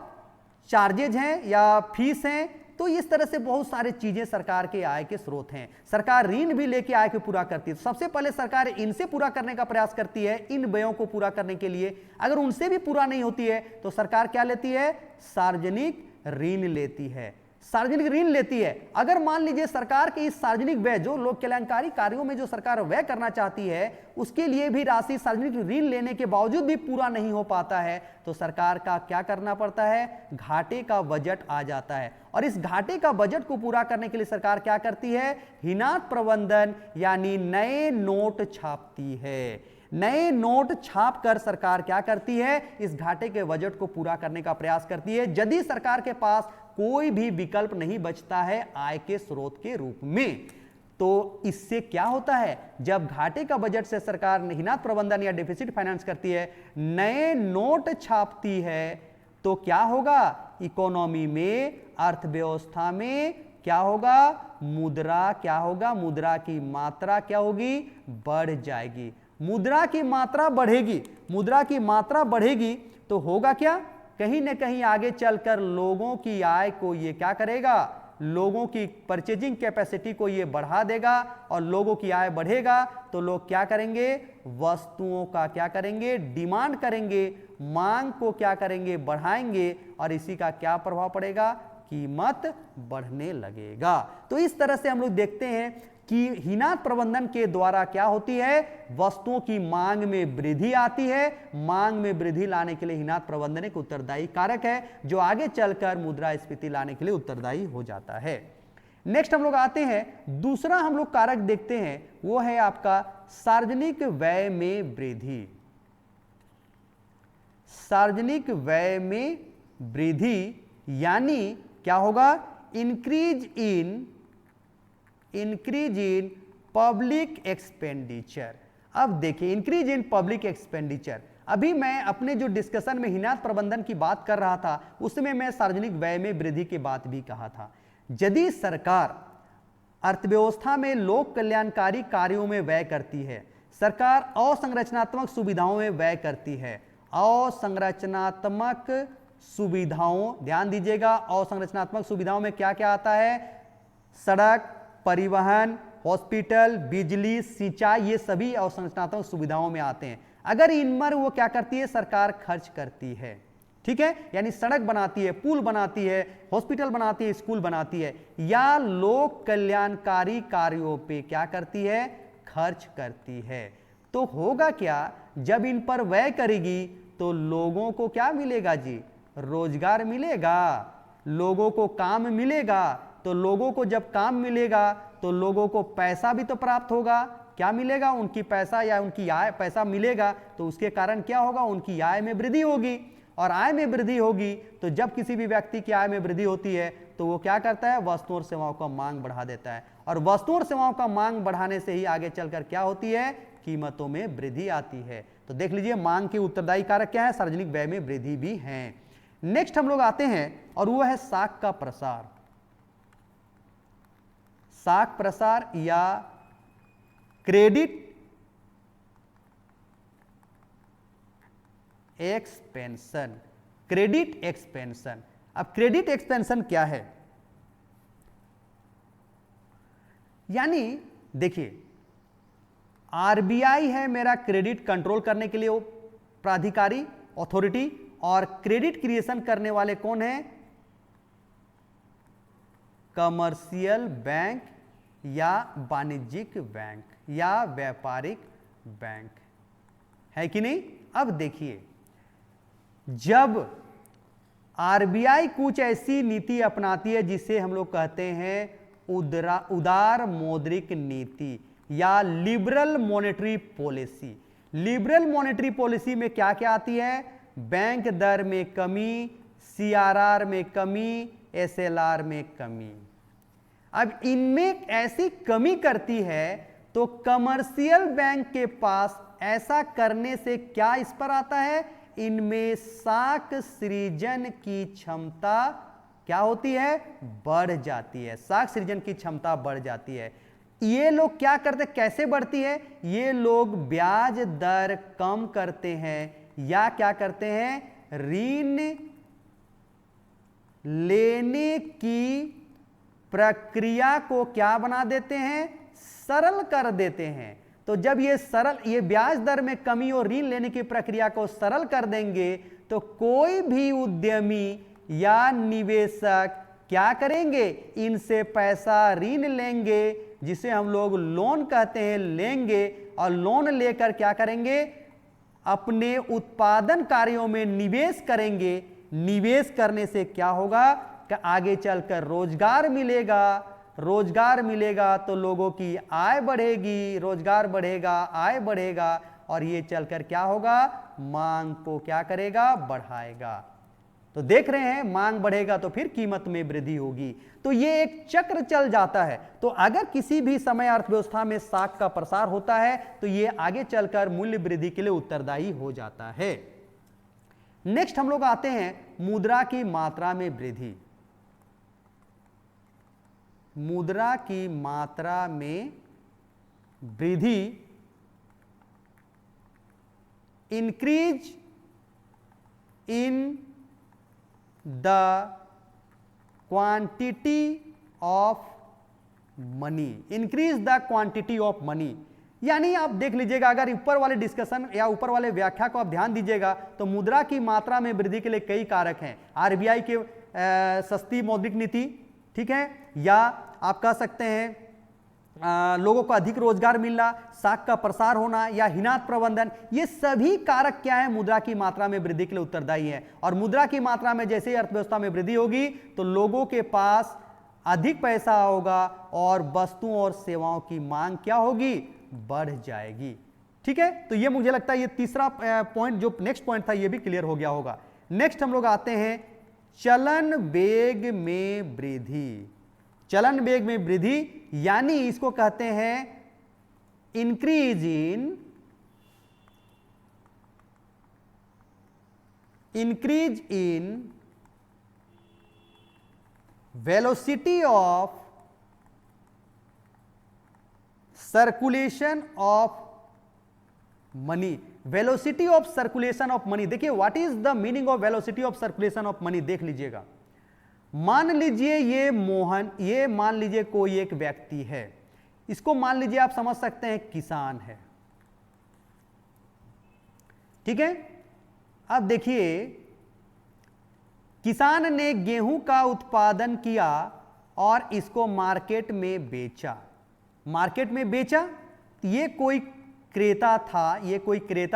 चार्जेज हैं या फीस हैं। तो इस तरह से बहुत सारी चीजें सरकार के आय के स्रोत हैं। सरकार ऋण भी लेके आय को पूरा करती है। सबसे पहले सरकार इनसे पूरा करने का प्रयास करती है, इन व्ययों को पूरा करने के लिए। अगर उनसे भी पूरा नहीं होती है तो सरकार क्या लेती है? सार्वजनिक ऋण लेती है। सार्वजनिक ऋण लेती है। अगर मान लीजिए सरकार के इस सार्वजनिक व्यय, जो लोक कल्याणकारी कार्यों में जो सरकार व्यय करना चाहती है, उसके लिए भी राशि सार्वजनिक ऋण लेने के बावजूद भी पूरा नहीं हो पाता है, तो सरकार का क्या करना पड़ता है? घाटे का बजट आ जाता है। और इस घाटे का बजट को पूरा करने के लिए सरकार क्या करती है? हीनार्थ प्रबंधन यानी नए नोट छापती है। नए नोट छाप कर सरकार क्या करती है? इस घाटे के बजट को पूरा करने का प्रयास करती है, यदि सरकार के पास कोई भी विकल्प नहीं बचता है आय के स्रोत के रूप में। तो इससे क्या होता है? जब घाटे का बजट से सरकार हीनार्थ प्रबंधन या डेफिसिट फाइनेंस करती है, नए नोट छापती है, तो क्या होगा? इकोनॉमी में, अर्थव्यवस्था में क्या होगा? मुद्रा क्या होगा? मुद्रा की मात्रा क्या होगी? बढ़ जाएगी। मुद्रा की मात्रा बढ़ेगी। मुद्रा की मात्रा बढ़ेगी तो होगा क्या? कहीं ना कहीं आगे चलकर लोगों की आय को ये क्या करेगा? लोगों की परचेजिंग कैपेसिटी को ये बढ़ा देगा। और लोगों की आय बढ़ेगा तो लोग क्या करेंगे? वस्तुओं का क्या करेंगे? डिमांड करेंगे, मांग को क्या करेंगे? बढ़ाएंगे। और इसी का क्या प्रभाव पड़ेगा? कीमत बढ़ने लगेगा। तो इस तरह से हम लोग देखते हैं कि हीनार्थ प्रबंधन के द्वारा क्या होती है? वस्तुओं की मांग में वृद्धि आती है। मांग में वृद्धि लाने के लिए हीनार्थ प्रबंधन एक उत्तरदायी कारक है, जो आगे चलकर मुद्रास्फीति लाने के लिए उत्तरदायी हो जाता है। नेक्स्ट हम लोग आते हैं, दूसरा हम लोग कारक देखते हैं, वो है आपका सार्वजनिक व्यय में वृद्धि। सार्वजनिक व्यय में वृद्धि यानी क्या होगा? Increase in public expenditure. अब देखिए, इंक्रीज इन पब्लिक एक्सपेंडिचर, अभी मैं अपने जो डिस्कशन में हीनार्थ प्रबंधन की बात कर रहा था उसमें मैं सार्वजनिक व्यय में वृद्धि की बात भी कहा था। यदि सरकार अर्थव्यवस्था में लोक कल्याणकारी कार्यों में व्यय करती है, सरकार अवसंरचनात्मक सुविधाओं में व्यय करती है। अवसंरचनात्मक सुविधाओं, ध्यान दीजिएगा, अवसंरचनात्मक सुविधाओं में क्या क्या आता है? सड़क, परिवहन, हॉस्पिटल, बिजली, सिंचाई, ये सभी अवसंरचनात्मक सुविधाओं में आते हैं। अगर इनमें वो क्या करती है? सरकार खर्च करती है। ठीक है, यानी सड़क बनाती है, पुल बनाती है, हॉस्पिटल बनाती है, स्कूल बनाती है, या लोक कल्याणकारी कार्यों पे क्या करती है? खर्च करती है। तो होगा क्या? जब इन पर व्यय करेगी तो लोगों को क्या मिलेगा जी? रोजगार मिलेगा, लोगों को काम मिलेगा। तो लोगों को जब काम मिलेगा तो लोगों को पैसा भी तो प्राप्त होगा। क्या मिलेगा? उनकी पैसा या उनकी आय, पैसा मिलेगा तो उसके कारण क्या होगा? उनकी आय में वृद्धि होगी। और आय में वृद्धि होगी तो जब किसी भी व्यक्ति की आय में वृद्धि होती है तो वो क्या करता है, वस्तुओं और सेवाओं का मांग बढ़ा देता है, और वस्तुओं और सेवाओं का मांग बढ़ाने से ही आगे चलकर क्या होती है, कीमतों में वृद्धि आती है। तो देख लीजिए मांग के उत्तरदायी कारक क्या है, सार्वजनिक व्यय में वृद्धि भी है। नेक्स्ट हम लोग आते हैं और वो है साख का प्रसार। साख प्रसार या क्रेडिट एक्सपेंशन। क्रेडिट एक्सपेंशन, अब क्रेडिट एक्सपेंशन क्या है, यानी देखिए आरबीआई है मेरा क्रेडिट कंट्रोल करने के लिए वो प्राधिकारी अथॉरिटी, और क्रेडिट क्रिएशन करने वाले कौन है, कमर्शियल बैंक या वाणिज्यिक बैंक या व्यापारिक बैंक, है कि नहीं। अब देखिए जब आरबीआई कुछ ऐसी नीति अपनाती है जिसे हम लोग कहते हैं उदार मौद्रिक नीति या liberal monetary policy. Liberal monetary policy में क्या क्या आती है, बैंक दर में कमी, सीआरआर में कमी, एसएलआर में कमी। अब इनमें ऐसी कमी करती है तो कमर्शियल बैंक के पास ऐसा करने से क्या इस पर आता है, इनमें साख सृजन की क्षमता क्या होती है, बढ़ जाती है। साख सृजन की क्षमता बढ़ जाती है। ये लोग क्या करते, कैसे बढ़ती है, ये लोग ब्याज दर कम करते हैं या क्या करते हैं, ऋण लेने की प्रक्रिया को क्या बना देते हैं, सरल कर देते हैं। तो जब ये ब्याज दर में कमी और ऋण लेने की प्रक्रिया को सरल कर देंगे तो कोई भी उद्यमी या निवेशक क्या करेंगे, इनसे पैसा ऋण लेंगे जिसे हम लोग लोन कहते हैं, लेंगे और लोन लेकर क्या करेंगे, अपने उत्पादन कार्यों में निवेश करेंगे। निवेश करने से क्या होगा कि आगे चलकर रोजगार मिलेगा, रोजगार मिलेगा तो लोगों की आय बढ़ेगी, रोजगार बढ़ेगा, आय बढ़ेगा, और ये चलकर क्या होगा, मांग को क्या करेगा, बढ़ाएगा। तो देख रहे हैं मांग बढ़ेगा तो फिर कीमत में वृद्धि होगी। तो ये एक चक्र चल जाता है। तो अगर किसी भी समय अर्थव्यवस्था में साख का प्रसार होता है तो ये आगे चलकर मूल्य वृद्धि के लिए उत्तरदायी हो जाता है। नेक्स्ट हम लोग आते हैं मुद्रा की मात्रा में वृद्धि। मुद्रा की मात्रा में वृद्धि, increase in the quantity of money. Increase the quantity of money, यानी आप देख लीजिएगा, अगर ऊपर वाले डिस्कशन या ऊपर वाले व्याख्या को आप ध्यान दीजिएगा तो मुद्रा की मात्रा में वृद्धि के लिए कई कारक हैं। आरबीआई के सस्ती मौद्रिक नीति, ठीक है, या आप कह सकते हैं लोगों को अधिक रोजगार मिलना, साख का प्रसार होना या हिनात प्रबंधन, ये सभी कारक क्या है, मुद्रा की मात्रा में वृद्धि के लिए उत्तरदायी है। और मुद्रा की मात्रा में जैसे ही अर्थव्यवस्था में वृद्धि होगी तो लोगों के पास अधिक पैसा होगा और वस्तुओं और सेवाओं की मांग क्या होगी, बढ़ जाएगी। ठीक है, तो ये मुझे लगता है ये तीसरा पॉइंट, जो नेक्स्ट पॉइंट था, ये भी क्लियर हो गया होगा। नेक्स्ट हम लोग आते हैं चलन वेग में वृद्धि। चलन वेग में वृद्धि यानी इसको कहते हैं increase in velocity of circulation of money. Velocity of circulation of money, देखिए what is the meaning of velocity of circulation of money, देख लीजिएगा। मान लीजिए ये मोहन, ये मान लीजिए कोई एक व्यक्ति है, इसको मान लीजिए आप समझ सकते हैं किसान है, ठीक है। अब देखिए किसान ने गेहूं का उत्पादन किया और इसको मार्केट में बेचा। मार्केट में बेचा, ये कोई क्रेता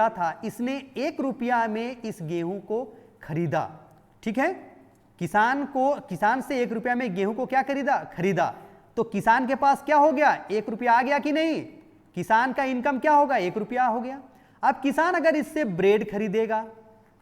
था, इसने 1 रुपया में इस गेहूं को खरीदा, ठीक है। किसान से 1 रुपया में गेहूं को क्या खरीदा, तो किसान के पास क्या हो गया, 1 रुपया आ गया कि नहीं, किसान का इनकम क्या होगा, 1 रुपया हो गया। अब किसान अगर इससे ब्रेड खरीदेगा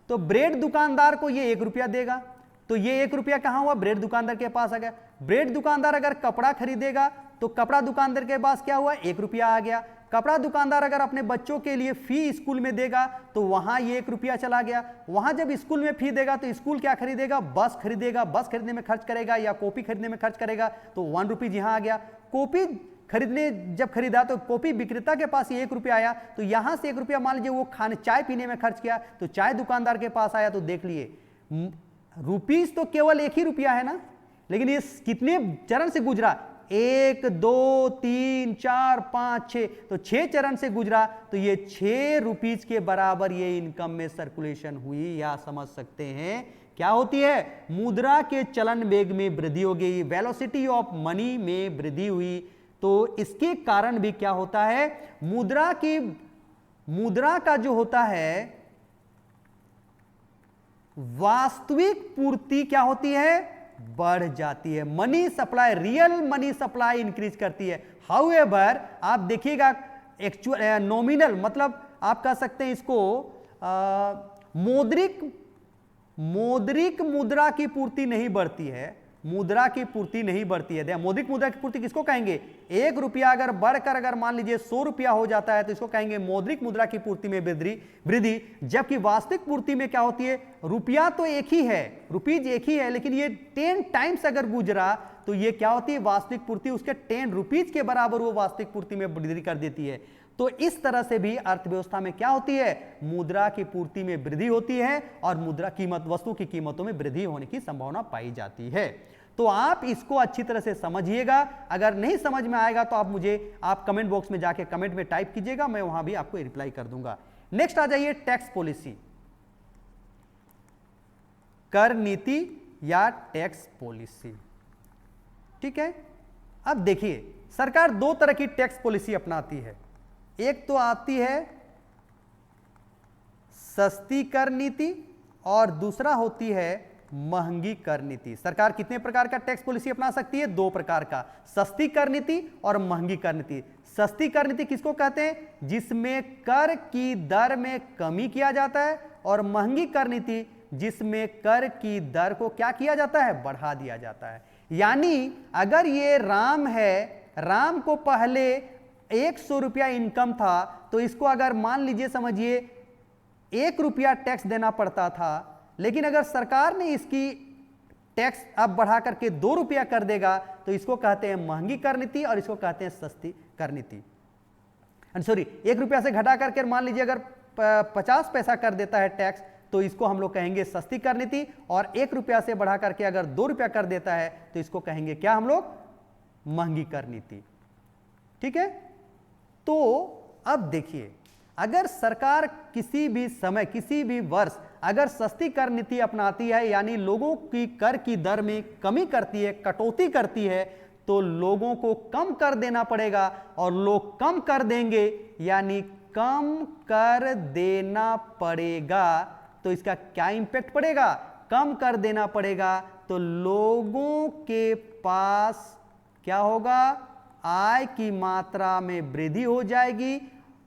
तो ब्रेड दुकानदार को ये 1 रुपया देगा, तो ये 1 रुपया कहां हुआ, ब्रेड दुकानदार के पास आ गया। ब्रेड दुकानदार अगर कपड़ा खरीदेगा तो कपड़ा दुकानदार के पास क्या हुआ, 1 रुपया आ गया। कपड़ा दुकानदार अगर अपने बच्चों के लिए फी स्कूल में देगा तो वहां ये 1 रुपया चला गया। वहां जब स्कूल में फी देगा तो स्कूल क्या खरीदेगा, बस खरीदेगा, बस खरीदने में खर्च करेगा या कॉपी खरीदने में खर्च करेगा, तो 1 रुपीज यहां आ गया। कॉपी खरीदने जब खरीदा तो कॉपी विक्रेता के पास ये 1 रुपया आया, तो यहां से 1 रुपया मान लीजिए वो खाने चाय पीने में खर्च किया, तो चाय दुकानदार के पास आया। तो देख लिए रुपीज तो केवल 1 ही रुपया है ना, लेकिन ये कितने चरण से गुजरा, 1 2 3 4 5 6, तो 6 चरण से गुजरा, तो ये 6 रुपीज के बराबर ये इनकम में सर्कुलेशन हुई। या समझ सकते हैं क्या होती है, मुद्रा के चलन वेग में वृद्धि हो गई, वेलोसिटी ऑफ मनी में वृद्धि हुई। तो इसके कारण भी क्या होता है, मुद्रा का जो होता है वास्तविक पूर्ति क्या होती है, बढ़ जाती है। Money supply, real money supply increase करती है। हाउएवर आप देखिएगा एक्चुअल नॉमिनल, मतलब आप कह सकते हैं इसको मौद्रिक मुद्रा की पूर्ति नहीं बढ़ती है, मुद्रा की पूर्ति नहीं बढ़ती है। मौद्रिक मुद्रा की पूर्ति किसको कहेंगे, 1 रुपया अगर बढ़कर अगर मान लीजिए 100 रुपया हो जाता है तो इसको कहेंगे मौद्रिक मुद्रा की पूर्ति में वृद्धि। जबकि वास्तविक पूर्ति में क्या होती है, रुपया तो एक ही है, रुपीज एक ही है, लेकिन ये 10 टाइम्स अगर गुजरा तो ये क्या होती है, वास्तविक पूर्ति उसके 10 रुपीज के बराबर वो वास्तविक पूर्ति में वृद्धि कर देती है। तो इस तरह से भी अर्थव्यवस्था में क्या होती है, मुद्रा की पूर्ति में वृद्धि होती है और मुद्रा कीमत, वस्तु की कीमतों में वृद्धि होने की संभावना पाई जाती है। तो आप इसको अच्छी तरह से समझिएगा। अगर नहीं समझ में आएगा तो आप कमेंट बॉक्स में जाके कमेंट में टाइप कीजिएगा, मैं वहां भी आपको रिप्लाई कर दूंगा। नेक्स्ट आ जाइए टैक्स पॉलिसी, कर नीति या टैक्स पॉलिसी। ठीक है, अब देखिए सरकार 2 तरह की टैक्स पॉलिसी अपनाती है। एक तो आती है सस्ती कर नीति और दूसरा होती है महंगी कर नीति। सरकार कितने प्रकार का टैक्स पॉलिसी अपना सकती है, 2 प्रकार का, सस्ती कर नीति और महंगी कर नीति। सस्ती कर नीति किसको कहते हैं, जिसमें कर की दर में कमी किया जाता है, और महंगी कर नीति जिसमें कर की दर को क्या किया जाता है, बढ़ा दिया जाता है। यानी अगर ये राम है, राम को पहले 100 रुपया इनकम था, तो इसको अगर मान लीजिए समझिए 1 रुपया टैक्स देना पड़ता था, लेकिन अगर सरकार ने इसकी टैक्स अब बढ़ा करके 2 रुपया कर देगा तो इसको कहते हैं महंगी कर नीति और इसको कहते हैं सस्ती कर नीति। सॉरी, 1 रुपया से घटा करके मान लीजिए अगर 50 पैसा कर देता है टैक्स तो इसको हम लोग कहेंगे सस्ती कर नीति, और 1 रुपया से बढ़ा करके अगर 2 रुपया कर देता है तो इसको कहेंगे क्या हम लोग, महंगी कर नीति। ठीक है, तो अब देखिए अगर सरकार किसी भी समय, किसी भी वर्ष अगर सस्ती कर नीति अपनाती है, यानी लोगों की कर की दर में कमी करती है, कटौती करती है, तो लोगों को कम कर देना पड़ेगा, और लोग कम कर देंगे यानी कम कर देना पड़ेगा, तो इसका क्या इंपैक्ट पड़ेगा, कम कर देना पड़ेगा, तो लोगों के पास क्या होगा, आय की मात्रा में वृद्धि हो जाएगी,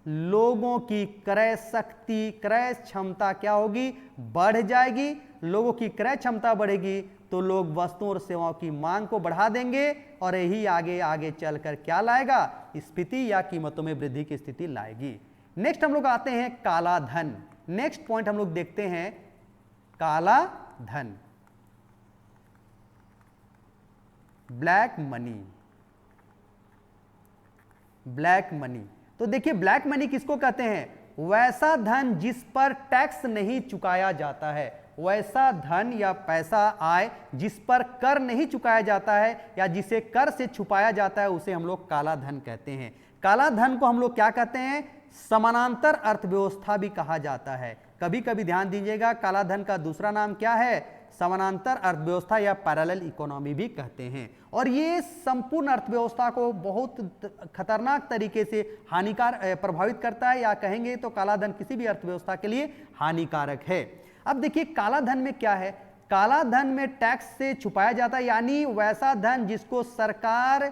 लोगों की क्रय शक्ति, क्रय क्षमता क्या होगी, बढ़ जाएगी। लोगों की क्रय क्षमता बढ़ेगी तो लोग वस्तुओं और सेवाओं की मांग को बढ़ा देंगे, और यही आगे आगे चलकर क्या लाएगा, स्फीति या कीमतों में वृद्धि की स्थिति लाएगी। नेक्स्ट हम लोग आते हैं काला धन। नेक्स्ट पॉइंट हम लोग देखते हैं काला धन, ब्लैक मनी। ब्लैक मनी, तो देखिए ब्लैक मनी किसको कहते हैं, वैसा धन जिस पर टैक्स नहीं चुकाया जाता है, वैसा धन या पैसा आय जिस पर कर नहीं चुकाया जाता है या जिसे कर से छुपाया जाता है, उसे हम लोग काला धन कहते हैं। काला धन को हम लोग क्या कहते हैं, समानांतर अर्थव्यवस्था भी कहा जाता है। कभी कभी ध्यान दीजिएगा, काला धन का दूसरा नाम क्या है, समानांतर अर्थव्यवस्था या पैरेलल इकोनॉमी भी कहते हैं। और ये संपूर्ण अर्थव्यवस्था को बहुत खतरनाक तरीके से प्रभावित करता है, या कहेंगे तो काला धन किसी भी अर्थव्यवस्था के लिए हानिकारक है। अब देखिए काला धन में क्या है, काला धन में टैक्स से छुपाया जाता है, यानी वैसा धन जिसको सरकार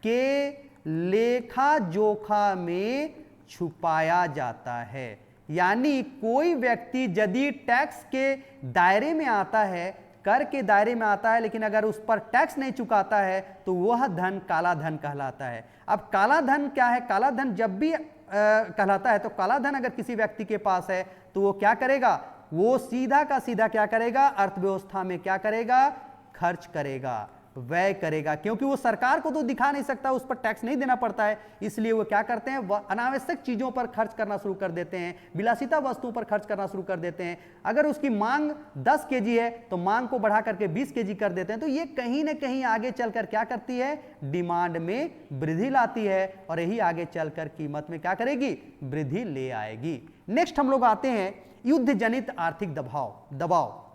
के लेखा जोखा में छुपाया जाता है। यानी कोई व्यक्ति यदि टैक्स के दायरे में आता है, कर के दायरे में आता है, लेकिन अगर उस पर टैक्स नहीं चुकाता है तो वह धन काला धन कहलाता है। अब काला धन क्या है? काला धन जब भी कहलाता है तो काला धन अगर किसी व्यक्ति के पास है तो वो क्या करेगा? वो सीधा का सीधा क्या करेगा? अर्थव्यवस्था में क्या करेगा? खर्च करेगा, व्यय करेगा, क्योंकि वो सरकार को तो दिखा नहीं सकता, उस पर टैक्स नहीं देना पड़ता है, इसलिए वो क्या करते हैं? वह अनावश्यक चीजों पर खर्च करना शुरू कर देते हैं, विलासिता वस्तुओं पर खर्च करना शुरू कर देते हैं। अगर उसकी मांग 10 केजी है तो मांग को बढ़ा करके 20 केजी कर देते हैं। तो ये कहीं ना कहीं आगे चलकर क्या करती है? डिमांड में वृद्धि लाती है, और यही आगे चलकर कीमत में क्या करेगी? वृद्धि ले आएगी। नेक्स्ट हम लोग आते हैं युद्ध जनित आर्थिक दबाव।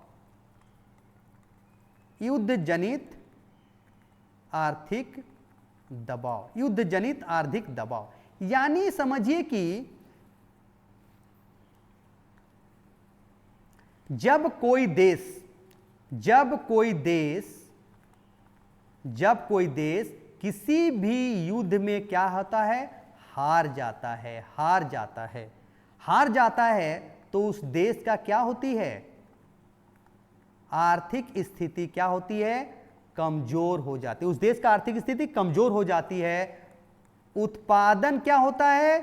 युद्ध जनित आर्थिक दबाव, युद्ध जनित आर्थिक दबाव, यानी समझिए कि जब कोई देश किसी भी युद्ध में क्या होता है? हार जाता है तो उस देश का क्या होती है? आर्थिक स्थिति क्या होती है? कमजोर हो जाती है। उस देश का आर्थिक स्थिति कमजोर हो जाती है। उत्पादन क्या होता है?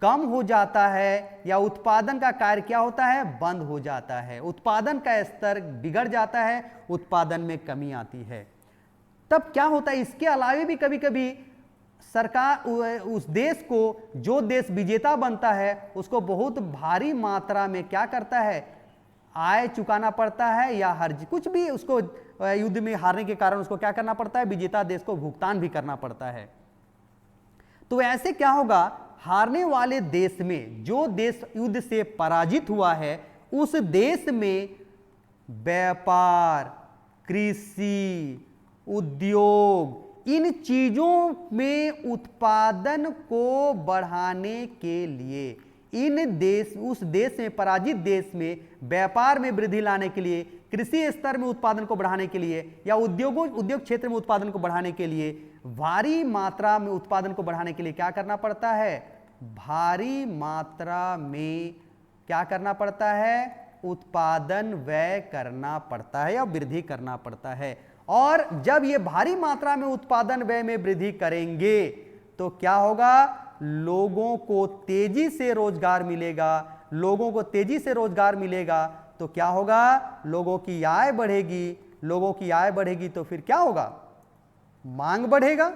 कम हो जाता है, या उत्पादन का कार्य क्या होता है? बंद हो जाता है। उत्पादन का स्तर बिगड़ जाता है, उत्पादन में कमी आती है। तब क्या होता है? इसके अलावा भी कभी कभी सरकार उस देश को, जो देश विजेता बनता है, उसको बहुत भारी मात्रा में क्या करता है? आय चुकाना पड़ता है, या कुछ भी उसको युद्ध में हारने के कारण उसको क्या करना पड़ता है? विजेता देश को भुगतान भी करना पड़ता है। तो ऐसे क्या होगा? हारने वाले देश में, जो देश युद्ध से पराजित हुआ है, उस देश में व्यापार, कृषि, उद्योग, इन चीजों में उत्पादन को बढ़ाने के लिए, उस देश में, पराजित देश में व्यापार में वृद्धि लाने के लिए, कृषि स्तर में उत्पादन को बढ़ाने के लिए, या उद्योग क्षेत्र में उत्पादन को बढ़ाने के लिए, भारी मात्रा में उत्पादन को बढ़ाने के लिए क्या करना पड़ता है? भारी मात्रा में क्या करना पड़ता है? उत्पादन व्यय करना पड़ता है, या वृद्धि करना पड़ता है। और जब ये भारी मात्रा में उत्पादन व्यय में वृद्धि करेंगे तो क्या होगा? लोगों को तेजी से रोजगार मिलेगा, तो क्या होगा? लोगों की आय बढ़ेगी, तो फिर क्या होगा? मांग बढ़ेगा,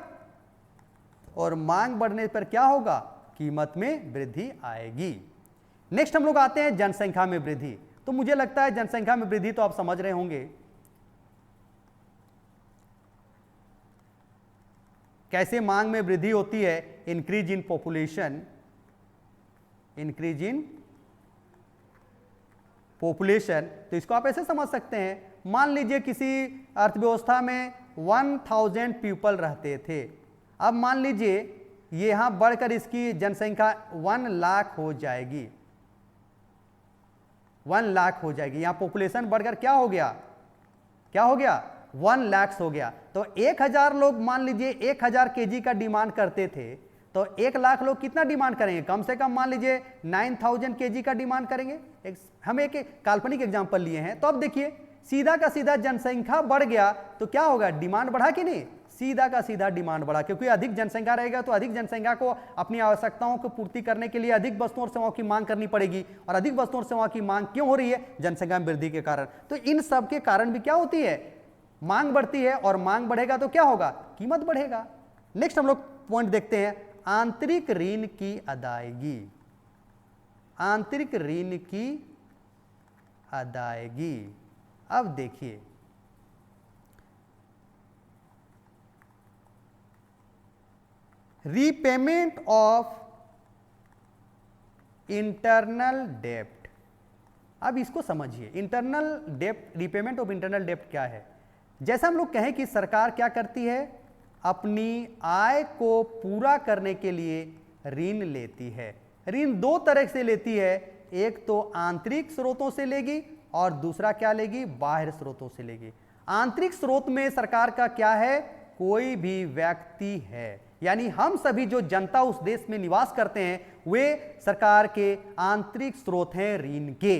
और मांग बढ़ने पर क्या होगा? कीमत में वृद्धि आएगी। नेक्स्ट हम लोग आते हैं जनसंख्या में वृद्धि। तो मुझे लगता है जनसंख्या में वृद्धि तो आप समझ रहे होंगे, कैसे मांग में वृद्धि होती है? इंक्रीज इन पॉपुलेशन, तो इसको आप ऐसे समझ सकते हैं, मान लीजिए किसी अर्थव्यवस्था में 1000 पीपल रहते थे। अब मान लीजिए ये यहां बढ़कर इसकी जनसंख्या 1 लाख हो जाएगी, 1 लाख हो जाएगी। यहां पॉपुलेशन बढ़कर क्या हो गया? 1 लाख हो गया। तो 1000 लोग, मान लीजिए 1000 केजी का डिमांड करते थे, तो 1 लाख लोग कितना डिमांड करेंगे? कम से कम मान लीजिए 9000 केजी का डिमांड करेंगे। हम एक काल्पनिक एग्जांपल लिए हैं। तो अब देखिए, सीधा का सीधा जनसंख्या बढ़ गया तो क्या होगा? डिमांड बढ़ा कि नहीं? सीधा का सीधा डिमांड बढ़ा, क्योंकि अधिक जनसंख्या रहेगा तो अधिक जनसंख्या को अपनी आवश्यकताओं को पूर्ति करने के लिए अधिक वस्तुओं और सेवाओं की मांग करनी पड़ेगी। और अधिक वस्तुओं और सेवाओं की मांग क्यों हो रही है? जनसंख्या में वृद्धि के कारण। तो इन सब के कारण भी क्या होती है? मांग बढ़ती है, और मांग बढ़ेगा तो क्या होगा? कीमत बढ़ेगा। नेक्स्ट हम लोग पॉइंट देखते हैं, आंतरिक ऋण की अदायगी। आंतरिक ऋण की अदायगी। अब देखिए, रीपेमेंट ऑफ इंटरनल डेप्ट। अब इसको समझिए, internal dept, repayment of internal डेप्ट क्या है? जैसा हम लोग कहें कि सरकार क्या करती है? अपनी आय को पूरा करने के लिए ऋण लेती है। ऋण 2 तरह से लेती है, एक तो आंतरिक स्रोतों से लेगी, और दूसरा क्या लेगी? बाहरी स्रोतों से लेगी। आंतरिक स्रोत में सरकार का क्या है? कोई भी व्यक्ति है, यानी हम सभी जो जनता उस देश में निवास करते हैं, वे सरकार के आंतरिक स्रोत हैं ऋण के।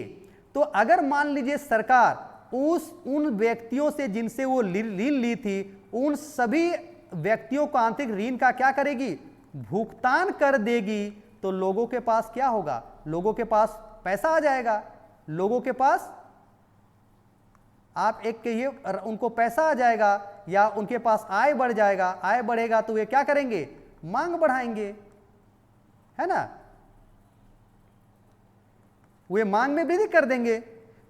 तो अगर मान लीजिए सरकार उन व्यक्तियों से जिनसे वो ऋण ली थी, उन सभी व्यक्तियों को आंतरिक ऋण का क्या करेगी, भुगतान कर देगी, तो लोगों के पास क्या होगा, लोगों के पास पैसा आ जाएगा। लोगों के पास आप एक कहिए उनको पैसा आ जाएगा या उनके पास आय बढ़ जाएगा। आय बढ़ेगा तो वे क्या करेंगे, मांग बढ़ाएंगे, है ना, वे मांग में वृद्धि कर देंगे।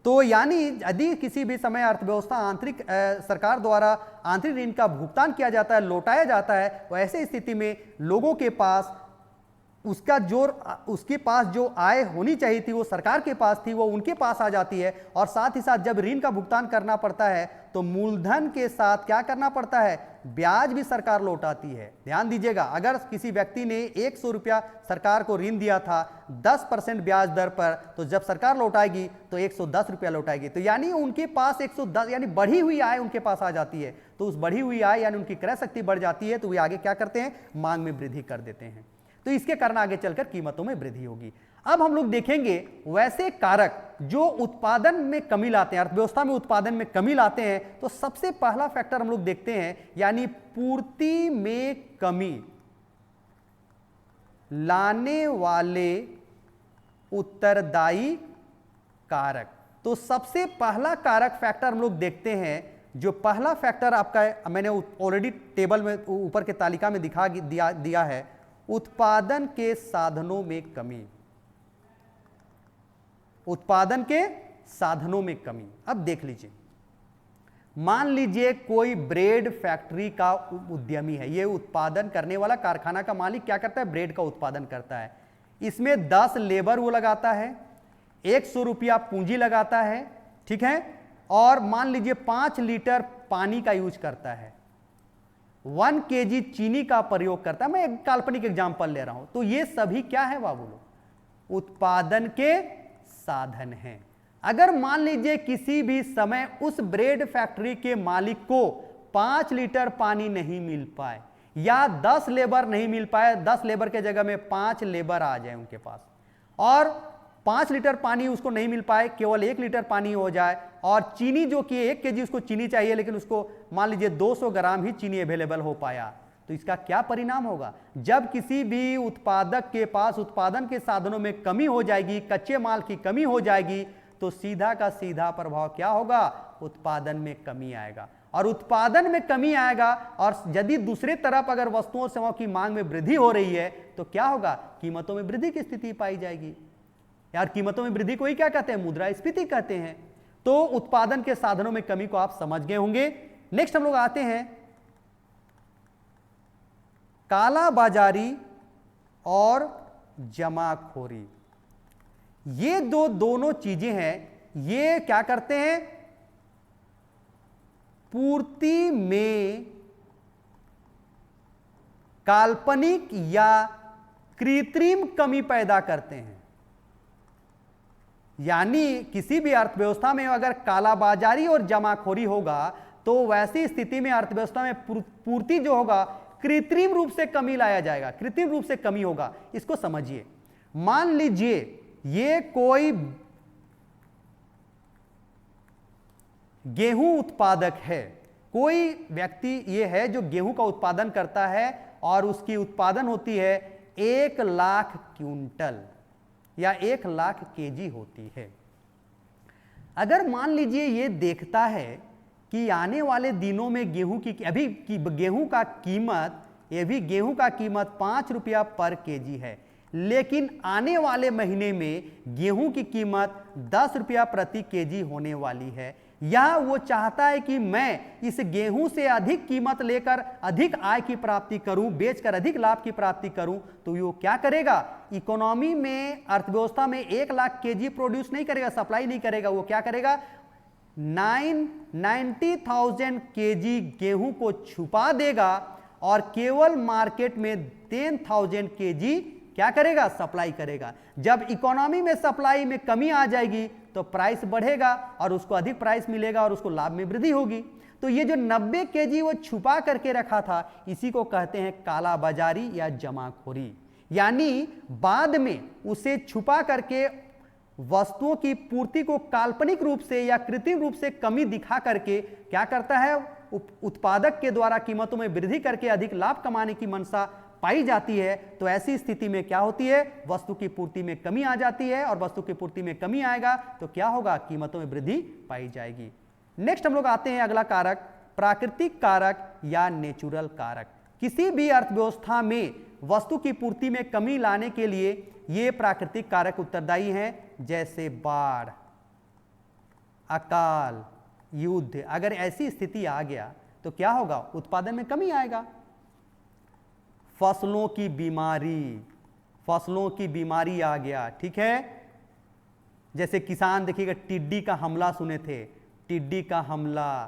तो यानी यदि किसी भी समय अर्थव्यवस्था आंतरिक सरकार द्वारा आंतरिक ऋण का भुगतान किया जाता है, लौटाया जाता है, तो ऐसे स्थिति में लोगों के पास उसके पास जो आय होनी चाहिए थी वो सरकार के पास थी, वो उनके पास आ जाती है। और साथ ही साथ जब ऋण का भुगतान करना पड़ता है तो मूलधन के साथ क्या करना पड़ता है, ब्याज भी सरकार लौटाती है। ध्यान दीजिएगा, अगर किसी व्यक्ति ने 100 रुपया सरकार को ऋण दिया था 10% ब्याज दर पर, तो जब सरकार लौटाएगी तो 110 रुपया लौटाएगी। तो यानी उनके पास 110 यानी बढ़ी हुई आय उनके पास आ जाती है। तो उस बढ़ी हुई आय यानी उनकी क्रय शक्ति बढ़ जाती है, तो वे आगे क्या करते हैं, मांग में वृद्धि कर देते हैं। तो इसके कारण आगे चलकर कीमतों में वृद्धि होगी। अब हम लोग देखेंगे वैसे कारक जो उत्पादन में कमी लाते हैं, अर्थव्यवस्था में उत्पादन में कमी लाते हैं। तो सबसे पहला फैक्टर हम लोग देखते हैं, यानी पूर्ति में कमी लाने वाले उत्तरदायी कारक। तो सबसे पहला कारक फैक्टर हम लोग देखते हैं, जो पहला फैक्टर आपका मैंने ऑलरेडी टेबल में ऊपर के तालिका में दिखा दिया है, उत्पादन के साधनों में कमी। उत्पादन के साधनों में कमी। अब देख लीजिए, मान लीजिए कोई ब्रेड फैक्ट्री का उद्यमी है, ये उत्पादन करने वाला कारखाना का मालिक क्या करता है, ब्रेड का उत्पादन करता है। इसमें 10 लेबर वो लगाता है, 100 रुपया पूंजी लगाता है, ठीक है, और मान लीजिए 5 लीटर पानी का यूज करता है, 1 केजी चीनी का प्रयोग करता है। मैं एक काल्पनिक एग्जांपल ले रहा हूं। तो ये सभी क्या है बाबू लोग, उत्पादन के साधन हैं। अगर मान लीजिए किसी भी समय उस ब्रेड फैक्ट्री के मालिक को 5 लीटर पानी नहीं मिल पाए या 10 लेबर नहीं मिल पाए, 10 लेबर के जगह में 5 लेबर आ जाए उनके पास, और 5 लीटर पानी उसको नहीं मिल पाए, केवल 1 लीटर पानी हो जाए, और चीनी जो कि 1 केजी उसको चीनी चाहिए लेकिन उसको मान लीजिए 200 ग्राम ही चीनी अवेलेबल हो पाया, तो इसका क्या परिणाम होगा। जब किसी भी उत्पादक के पास उत्पादन के साधनों में कमी हो जाएगी, कच्चे माल की कमी हो जाएगी, तो सीधा का सीधा प्रभाव क्या होगा, उत्पादन में कमी आएगा। और उत्पादन में कमी आएगा, और यदि दूसरे तरफ अगर वस्तुओं और सेवाओं की मांग में वृद्धि हो रही है तो क्या होगा, कीमतों में वृद्धि की स्थिति पाई जाएगी। यार कीमतों में वृद्धि को ही क्या कहते हैं, मुद्रास्फीति कहते हैं। तो उत्पादन के साधनों में कमी को आप समझ गए होंगे। नेक्स्ट हम लोग आते हैं काला बाजारी और जमाखोरी। ये दोनों चीजें हैं, ये क्या करते हैं, पूर्ति में काल्पनिक या कृत्रिम कमी पैदा करते हैं। यानी किसी भी अर्थव्यवस्था में अगर कालाबाजारी और जमाखोरी होगा तो वैसी स्थिति में अर्थव्यवस्था में पूर्ति जो होगा कृत्रिम रूप से कमी लाया जाएगा, कृत्रिम रूप से कमी होगा। इसको समझिए, मान लीजिए ये कोई गेहूं उत्पादक है, कोई व्यक्ति ये है जो गेहूं का उत्पादन करता है और उसकी उत्पादन होती है 1 लाख क्विंटल या 1 लाख केजी होती है। अगर मान लीजिए ये देखता है कि आने वाले दिनों में गेहूं की गेहूं का कीमत 5 रुपया पर केजी है, लेकिन आने वाले महीने में गेहूं की कीमत 10 रुपया प्रति केजी होने वाली है, या वो चाहता है कि मैं इस गेहूं से अधिक कीमत लेकर अधिक आय की प्राप्ति करूं, बेचकर अधिक लाभ की प्राप्ति करूं, तो वो क्या करेगा, इकोनॉमी में अर्थव्यवस्था में 1 लाख केजी प्रोड्यूस नहीं करेगा, सप्लाई नहीं करेगा, वो क्या करेगा 90,000 केजी गेहूं को छुपा देगा और केवल मार्केट में 10,000 केजी क्या करेगा, सप्लाई करेगा। जब इकोनॉमी में सप्लाई में कमी आ जाएगी तो प्राइस बढ़ेगा और उसको अधिक प्राइस मिलेगा और उसको लाभ में वृद्धि होगी। तो ये जो 90 केजी वो छुपा करके रखा था, इसी को कहते हैं काला बाजारी या जमाखोरी। यानी बाद में उसे छुपा करके वस्तुओं की पूर्ति को काल्पनिक रूप से या कृत्रिम रूप से कमी दिखा करके क्या करता है, उत्पादक के द्वारा कीमतों में वृद्धि करके अधिक लाभ कमाने की मंशा पाई जाती है। तो ऐसी स्थिति में क्या होती है, वस्तु की पूर्ति में कमी आ जाती है, और वस्तु की पूर्ति में कमी आएगा तो क्या होगा, कीमतों में वृद्धि पाई जाएगी। नेक्स्ट हम लोग आते हैं अगला कारक, प्राकृतिक कारक या नेचुरल कारक। किसी भी अर्थव्यवस्था में वस्तु की पूर्ति में कमी लाने के लिए ये प्राकृतिक कारक उत्तरदायी हैं, जैसे बाढ़, अकाल, युद्ध। अगर ऐसी स्थिति आ गया तो क्या होगा, उत्पादन में कमी आएगा। फसलों की बीमारी आ गया, ठीक है। जैसे किसान देखिएगा, टिड्डी का हमला सुने थे, टिड्डी का हमला,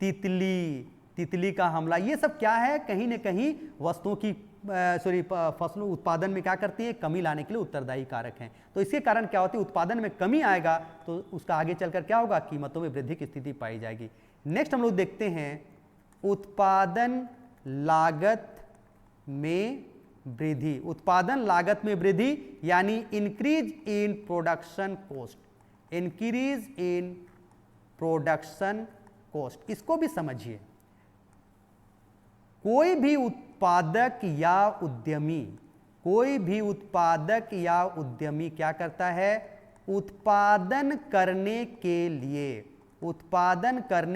तितली का हमला, ये सब क्या है, कहीं ना कहीं वस्तुओं की फसलों उत्पादन में क्या करती है, कमी लाने के लिए उत्तरदायी कारक हैं। तो इसके कारण क्या होती है, उत्पादन में कमी आएगा तो उसका आगे चलकर क्या होगा, कीमतों में वृद्धि की स्थिति पाई जाएगी। नेक्स्ट हम लोग देखते हैं उत्पादन लागत में वृद्धि। उत्पादन लागत में वृद्धि यानी increase in production cost, increase in production cost. इसको भी समझिए, कोई भी उत्पादक या उद्यमी क्या करता है, उत्पादन करने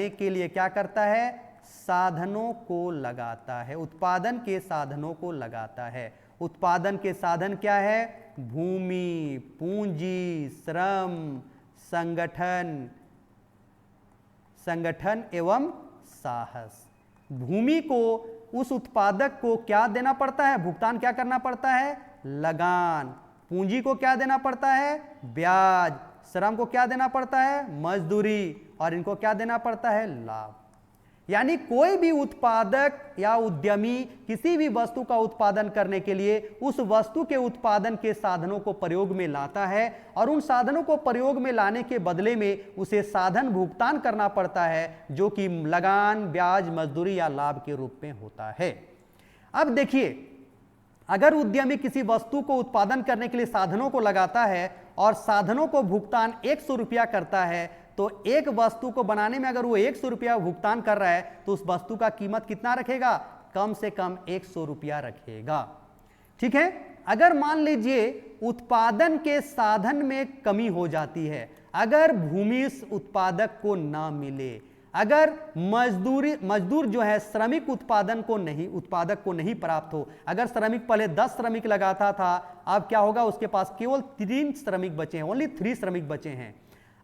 के लिए क्या करता है, साधनों को लगाता है, उत्पादन के साधनों को लगाता है। उत्पादन के साधन क्या है, भूमि, पूंजी, श्रम, संगठन एवं साहस। भूमि को, उस उत्पादक को क्या देना पड़ता है, भुगतान क्या करना पड़ता है, लगान। पूंजी को क्या देना पड़ता है, ब्याज। श्रम को क्या देना पड़ता है, मजदूरी। और इनको क्या देना पड़ता है, लाभ। यानी कोई भी उत्पादक या उद्यमी किसी भी वस्तु का उत्पादन करने के लिए उस वस्तु के उत्पादन के साधनों को प्रयोग में लाता है, और उन साधनों को प्रयोग में लाने के बदले में उसे साधन भुगतान करना पड़ता है, जो कि लगान, ब्याज, मजदूरी या लाभ के रूप में होता है। अब देखिए, अगर उद्यमी किसी वस्तु को उत्पादन करने के लिए साधनों को लगाता है और साधनों को भुगतान 100 रुपया करता है, तो एक वस्तु को बनाने में अगर वो 100 रुपया भुगतान कर रहा है तो उस वस्तु का कीमत कितना रखेगा, कम से कम 100 रुपया रखेगा, ठीक है। अगर मान लीजिए उत्पादन के साधन में कमी हो जाती है, अगर भूमि उत्पादक को ना मिले, अगर मजदूर जो है श्रमिक उत्पादक को नहीं प्राप्त हो, अगर श्रमिक पहले 10 श्रमिक लगाता था, अब क्या होगा, उसके पास केवल 3 श्रमिक बचे हैं, ओनली 3 श्रमिक बचे हैं।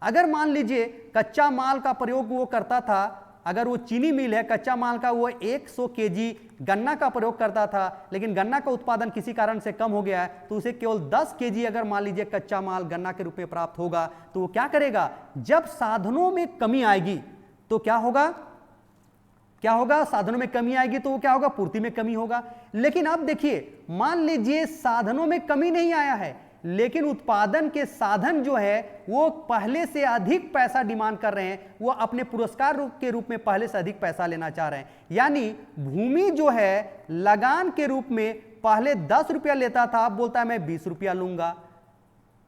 अगर मान लीजिए कच्चा माल का प्रयोग वो करता था, अगर वो चीनी मिल है, कच्चा माल का वो 100 केजी गन्ना का प्रयोग करता था, लेकिन गन्ना का उत्पादन किसी कारण से कम हो गया है, तो उसे केवल 10 केजी अगर मान लीजिए कच्चा माल गन्ना के रूप में प्राप्त होगा, तो वो क्या करेगा, जब साधनों में कमी आएगी तो क्या होगा, साधनों में कमी आएगी तो वो क्या होगा, पूर्ति में कमी होगा। लेकिन अब देखिए, मान लीजिए साधनों में कमी नहीं आया है, लेकिन उत्पादन के साधन जो है वो पहले से अधिक पैसा डिमांड कर रहे हैं, वो अपने पुरस्कार के रूप में पहले से अधिक पैसा लेना चाह रहे हैं। यानी भूमि जो है लगान के रूप में पहले 10 रुपया लेता था, अब बोलता है मैं 20 रुपया लूंगा।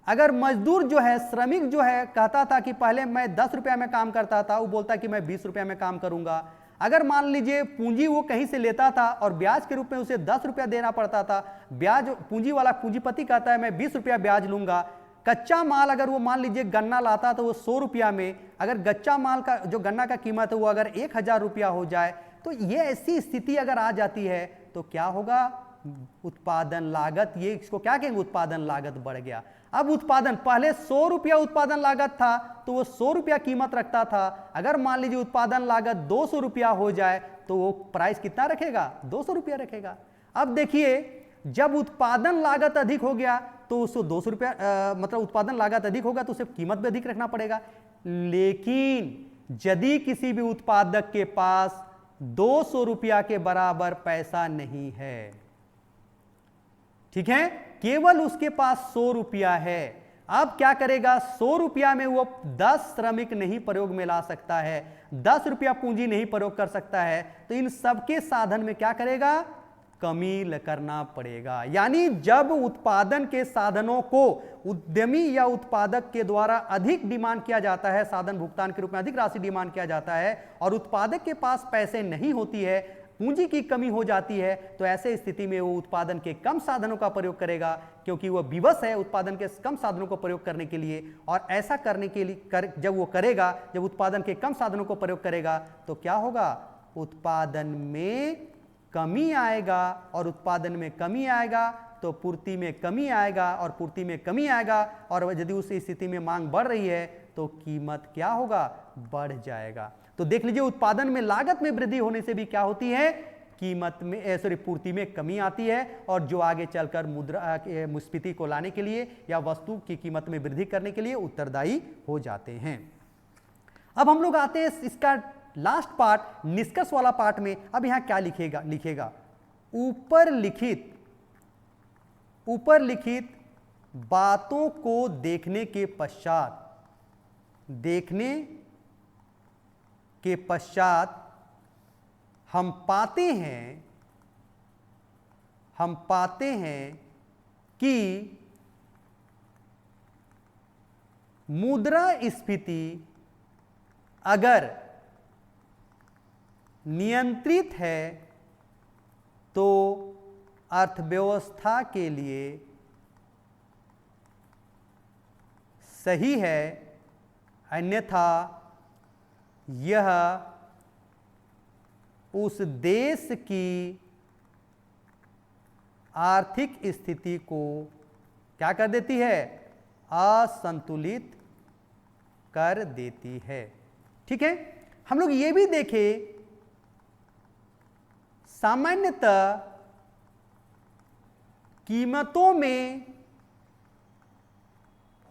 अगर मजदूर जो है, श्रमिक जो है, कहता था कि पहले मैं 10 रुपया में काम करता था, वो बोलता है कि मैं 20 रुपया में काम करूंगा। अगर मान लीजिए पूंजी वो कहीं से लेता था और ब्याज के रूप में उसे 10 रुपया देना पड़ता था, ब्याज पूंजी वाला पूंजीपति कहता है मैं 20 रुपया ब्याज लूंगा। कच्चा माल अगर वो मान लीजिए गन्ना लाता तो वो 100 रुपया में, अगर कच्चा माल का जो गन्ना का कीमत है वो अगर 1000 रुपया हो जाए, तो ये ऐसी स्थिति अगर आ जाती है तो क्या होगा, उत्पादन लागत, ये इसको क्या कहेंगे, उत्पादन लागत बढ़ गया। अब उत्पादन पहले 100 रुपया उत्पादन लागत था तो वो 100 रुपया कीमत रखता था, अगर मान लीजिए उत्पादन लागत 200 रुपया हो जाए तो वो प्राइस कितना रखेगा, 200 रुपया रखेगा। अब देखिए, जब उत्पादन लागत अधिक हो गया तो उसको 200 रुपया मतलब उत्पादन लागत अधिक होगा तो उसे कीमत भी अधिक रखना पड़ेगा। लेकिन यदि किसी भी उत्पादक के पास 200 रुपया के बराबर पैसा नहीं है, ठीक है, केवल उसके पास 100 रुपया है, अब क्या करेगा, 100 रुपया में वो 10 श्रमिक नहीं प्रयोग में ला सकता है, 10 रुपया पूंजी नहीं प्रयोग कर सकता है, तो इन सबके साधन में क्या करेगा, कमी करना पड़ेगा। यानी जब उत्पादन के साधनों को उद्यमी या उत्पादक के द्वारा अधिक डिमांड किया जाता है, साधन भुगतान के रूप में अधिक राशि डिमांड किया जाता है और उत्पादक के पास पैसे नहीं होती है, पूंजी की कमी हो जाती है, तो ऐसे स्थिति में वो उत्पादन के कम साधनों का प्रयोग करेगा, क्योंकि वह विवश है उत्पादन के कम साधनों को प्रयोग करने के लिए। और ऐसा करने के लिए जब वो करेगा, जब उत्पादन के कम साधनों को प्रयोग करेगा, तो क्या होगा, उत्पादन में कमी आएगा, और उत्पादन में कमी आएगा तो पूर्ति में कमी आएगा, और पूर्ति में कमी आएगा, और यदि उस स्थिति में मांग बढ़ रही है तो कीमत क्या होगा, बढ़ जाएगा। तो देख लीजिए, उत्पादन में लागत में वृद्धि होने से भी क्या होती है, कीमत में पूर्ति में कमी आती है, और जो आगे चलकर मुद्रास्फीति को लाने के लिए या वस्तु की कीमत में वृद्धि करने के लिए उत्तरदायी हो जाते हैं। अब हम लोग आते हैं इसका लास्ट पार्ट, निष्कर्ष वाला पार्ट में। अब यहां क्या लिखेगा ऊपर लिखित बातों को देखने के पश्चात हम पाते हैं कि मुद्रास्फीति अगर नियंत्रित है तो अर्थव्यवस्था के लिए सही है, अन्यथा यह उस देश की आर्थिक स्थिति को क्या कर देती है, असंतुलित कर देती है। ठीक है, हम लोग ये भी देखें, सामान्यतः कीमतों में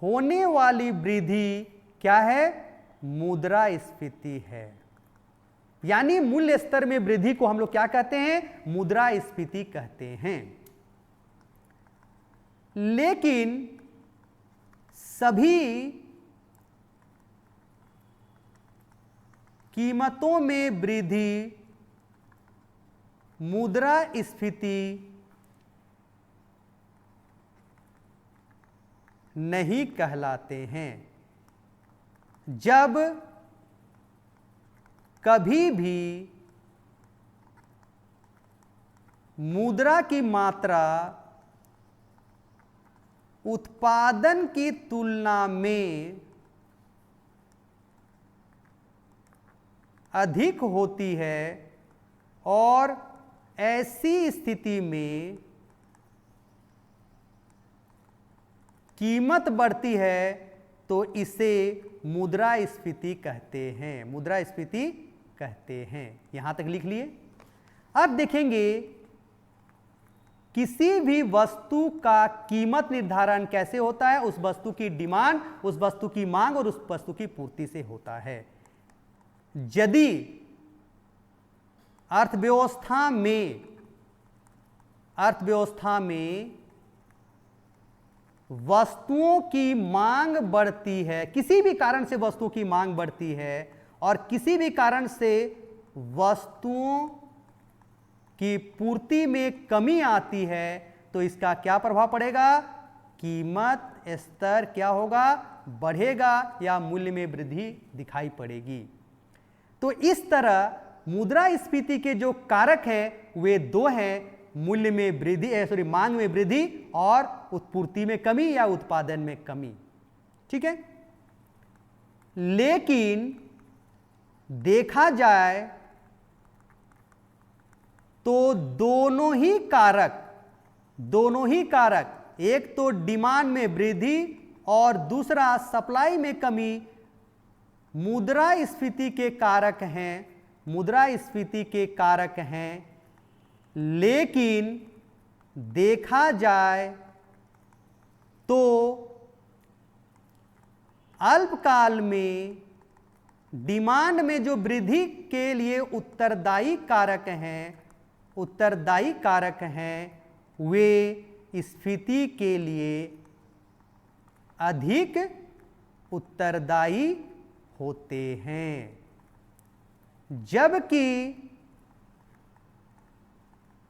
होने वाली वृद्धि क्या है, मुद्रास्फीति है। यानी मूल्य स्तर में वृद्धि को हम लोग क्या कहते हैं, मुद्रास्फीति कहते हैं। लेकिन सभी कीमतों में वृद्धि मुद्रास्फीति नहीं कहलाते हैं। जब कभी भी मुद्रा की मात्रा उत्पादन की तुलना में अधिक होती है और ऐसी स्थिति में कीमत बढ़ती है तो इसे मुद्रास्फीति कहते हैं, मुद्रास्फीति कहते हैं। यहां तक लिख लिए। अब देखेंगे किसी भी वस्तु का कीमत निर्धारण कैसे होता है, उस वस्तु की डिमांड, उस वस्तु की मांग और उस वस्तु की पूर्ति से होता है। यदि अर्थव्यवस्था में वस्तुओं की मांग बढ़ती है, किसी भी कारण से वस्तुओं की मांग बढ़ती है और किसी भी कारण से वस्तुओं की पूर्ति में कमी आती है, तो इसका क्या प्रभाव पड़ेगा, कीमत स्तर क्या होगा, बढ़ेगा या मूल्य में वृद्धि दिखाई पड़ेगी। तो इस तरह मुद्रास्फीति के जो कारक हैं वे दो हैं, मूल्य में वृद्धि, मांग में वृद्धि और उत्पूर्ति में कमी या उत्पादन में कमी। ठीक है, लेकिन देखा जाए तो दोनों ही कारक, एक तो डिमांड में वृद्धि और दूसरा सप्लाई में कमी, मुद्रास्फीति के कारक हैं। लेकिन देखा जाए तो अल्पकाल में डिमांड में जो वृद्धि के लिए उत्तरदायी कारक हैं वे स्फीति के लिए अधिक उत्तरदायी होते हैं, जबकि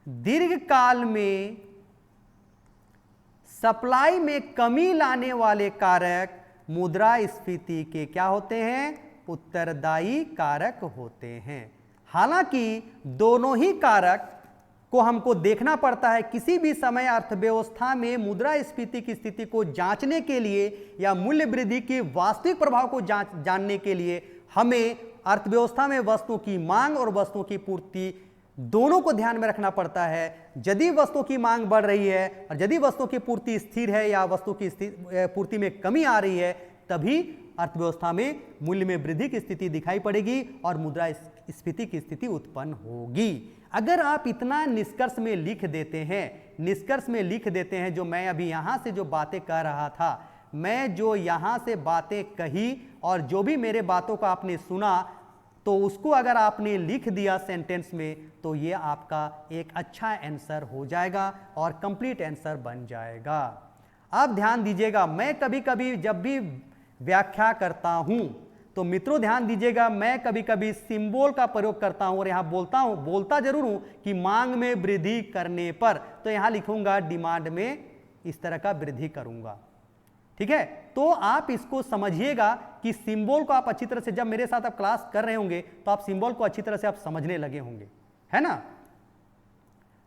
दीर्घकाल में सप्लाई में कमी लाने वाले कारक मुद्रास्फीति के क्या होते हैं? उत्तरदायी कारक होते हैं। हालांकि दोनों ही कारक को हमको देखना पड़ता है। किसी भी समय अर्थव्यवस्था में मुद्रास्फीति की स्थिति को जांचने के लिए या मूल्य वृद्धि के वास्तविक प्रभाव को जानने के लिए हमें अर्थव्यवस्था में वस्तुओं की मांग और वस्तुओं की पूर्ति दोनों को ध्यान में रखना पड़ता है। यदि वस्तुओं की मांग बढ़ रही है और यदि वस्तुओं की पूर्ति स्थिर है या वस्तु की पूर्ति में कमी आ रही है, तभी अर्थव्यवस्था में मूल्य में वृद्धि की स्थिति दिखाई पड़ेगी और मुद्रास्फीति की स्थिति उत्पन्न होगी। अगर आप इतना निष्कर्ष में लिख देते हैं जो मैं अभी यहां से जो बातें कह रहा था, मैं जो यहां से बातें कही और जो भी मेरे बातों को आपने सुना, तो उसको अगर आपने लिख दिया सेंटेंस में, तो ये आपका एक अच्छा आंसर हो जाएगा और कंप्लीट आंसर बन जाएगा। अब ध्यान दीजिएगा, मैं कभी कभी जब भी व्याख्या करता हूं तो मित्रों ध्यान दीजिएगा, मैं कभी कभी सिंबल का प्रयोग करता हूं और यहां बोलता जरूर हूं कि मांग में वृद्धि करने पर, तो यहां लिखूंगा डिमांड में इस तरह का वृद्धि करूंगा। ठीक है, तो आप इसको समझिएगा कि सिंबल को आप अच्छी तरह से, जब मेरे साथ आप क्लास कर रहे होंगे तो आप सिंबल को अच्छी तरह से आप समझने लगे होंगे, है ना?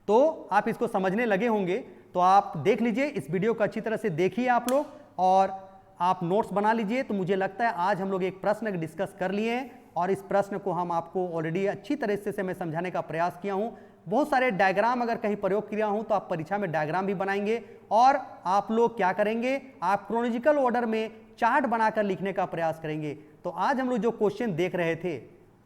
तो आप इसको समझने लगे होंगे, तो आप देख लीजिए, इस वीडियो को अच्छी तरह से देखिए आप लोग और आप नोट्स बना लीजिए। तो मुझे लगता है आज हम लोग एक प्रश्न डिस्कस कर लिए हैं और इस प्रश्न को हम आपको ऑलरेडी अच्छी तरह से मैं समझाने का प्रयास किया हूं। बहुत सारे डायग्राम अगर कहीं प्रयोग किया हूं तो आप परीक्षा में डायग्राम भी बनाएंगे और आप लोग क्या करेंगे, आप क्रोनोलॉजिकल ऑर्डर में चार्ट बनाकर लिखने का प्रयास करेंगे। तो आज हम लोग जो क्वेश्चन देख रहे थे,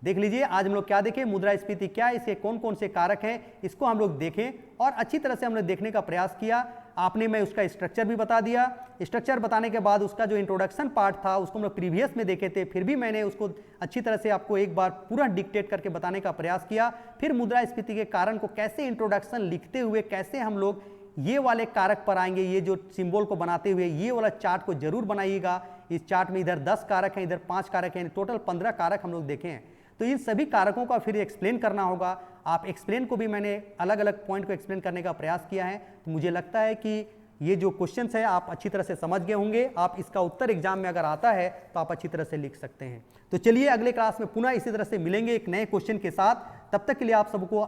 देख लीजिए, आज हम लोग क्या देखें, मुद्रास्फीति क्या है, इसके कौन कौन से कारक हैं, इसको हम लोग देखें और अच्छी तरह से हमने देखने का प्रयास किया। आपने मैं उसका स्ट्रक्चर भी बता दिया। स्ट्रक्चर बताने के बाद उसका जो इंट्रोडक्शन पार्ट था उसको हम लोग प्रीवियस में देखे थे, फिर भी मैंने उसको अच्छी तरह से आपको एक बार पूरा डिक्टेट करके बताने का प्रयास किया। फिर मुद्रास्फीति के कारण को कैसे इंट्रोडक्शन लिखते हुए कैसे हम लोग ये वाले कारक पर आएंगे, ये जो सिंबल को बनाते हुए ये वाला चार्ट को जरूर बनाइएगा। इस चार्ट में इधर 10 कारक हैं, इधर 5 कारक हैं, टोटल 15 कारक हम लोग देखे हैं। तो इन सभी कारकों का फिर एक्सप्लेन करना होगा। आप एक्सप्लेन को भी मैंने अलग अलग पॉइंट को एक्सप्लेन करने का प्रयास किया है। तो मुझे लगता है कि ये जो क्वेश्चंस है आप अच्छी तरह से समझ गए होंगे। आप इसका उत्तर एग्जाम में अगर आता है तो आप अच्छी तरह से लिख सकते हैं। तो चलिए अगले क्लास में पुनः इसी तरह से मिलेंगे एक नए क्वेश्चन के साथ। तब तक के लिए आप सबको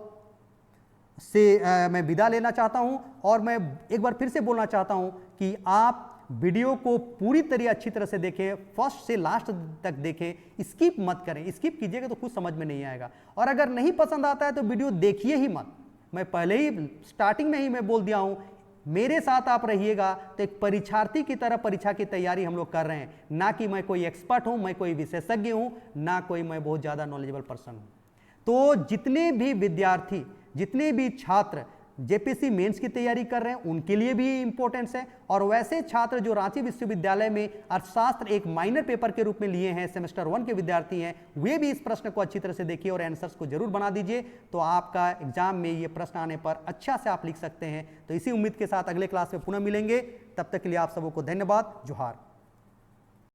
मैं विदा लेना चाहता हूं और मैं एक बार फिर से बोलना चाहता हूं कि आप वीडियो को पूरी तरह अच्छी तरह से देखें, फर्स्ट से लास्ट तक देखें, स्किप मत करें। स्किप कीजिएगा तो कुछ समझ में नहीं आएगा और अगर नहीं पसंद आता है तो वीडियो देखिए ही मत। मैं पहले ही स्टार्टिंग में ही मैं बोल दिया हूं, मेरे साथ आप रहिएगा तो एक परीक्षार्थी की तरह परीक्षा की तैयारी हम लोग कर रहे हैं, ना कि मैं कोई एक्सपर्ट हूं, मैं कोई विशेषज्ञ हूं, ना कोई मैं बहुत ज़्यादा नॉलेजेबल पर्सन हूं। तो जितने भी विद्यार्थी, जितने भी छात्र जेपीसी मेंस की तैयारी कर रहे हैं उनके लिए भी इंपॉर्टेंस है और वैसे छात्र जो रांची विश्वविद्यालय में अर्थशास्त्र एक माइनर पेपर के रूप में लिए हैं, सेमेस्टर 1 के विद्यार्थी हैं, वे भी इस प्रश्न को अच्छी तरह से देखिए और आंसर्स को जरूर बना दीजिए। तो आपका एग्जाम में ये प्रश्न आने पर अच्छा से आप लिख सकते हैं। तो इसी उम्मीद के साथ अगले क्लास में पुनः मिलेंगे। तब तक के लिए आप सबको धन्यवाद। जोहार।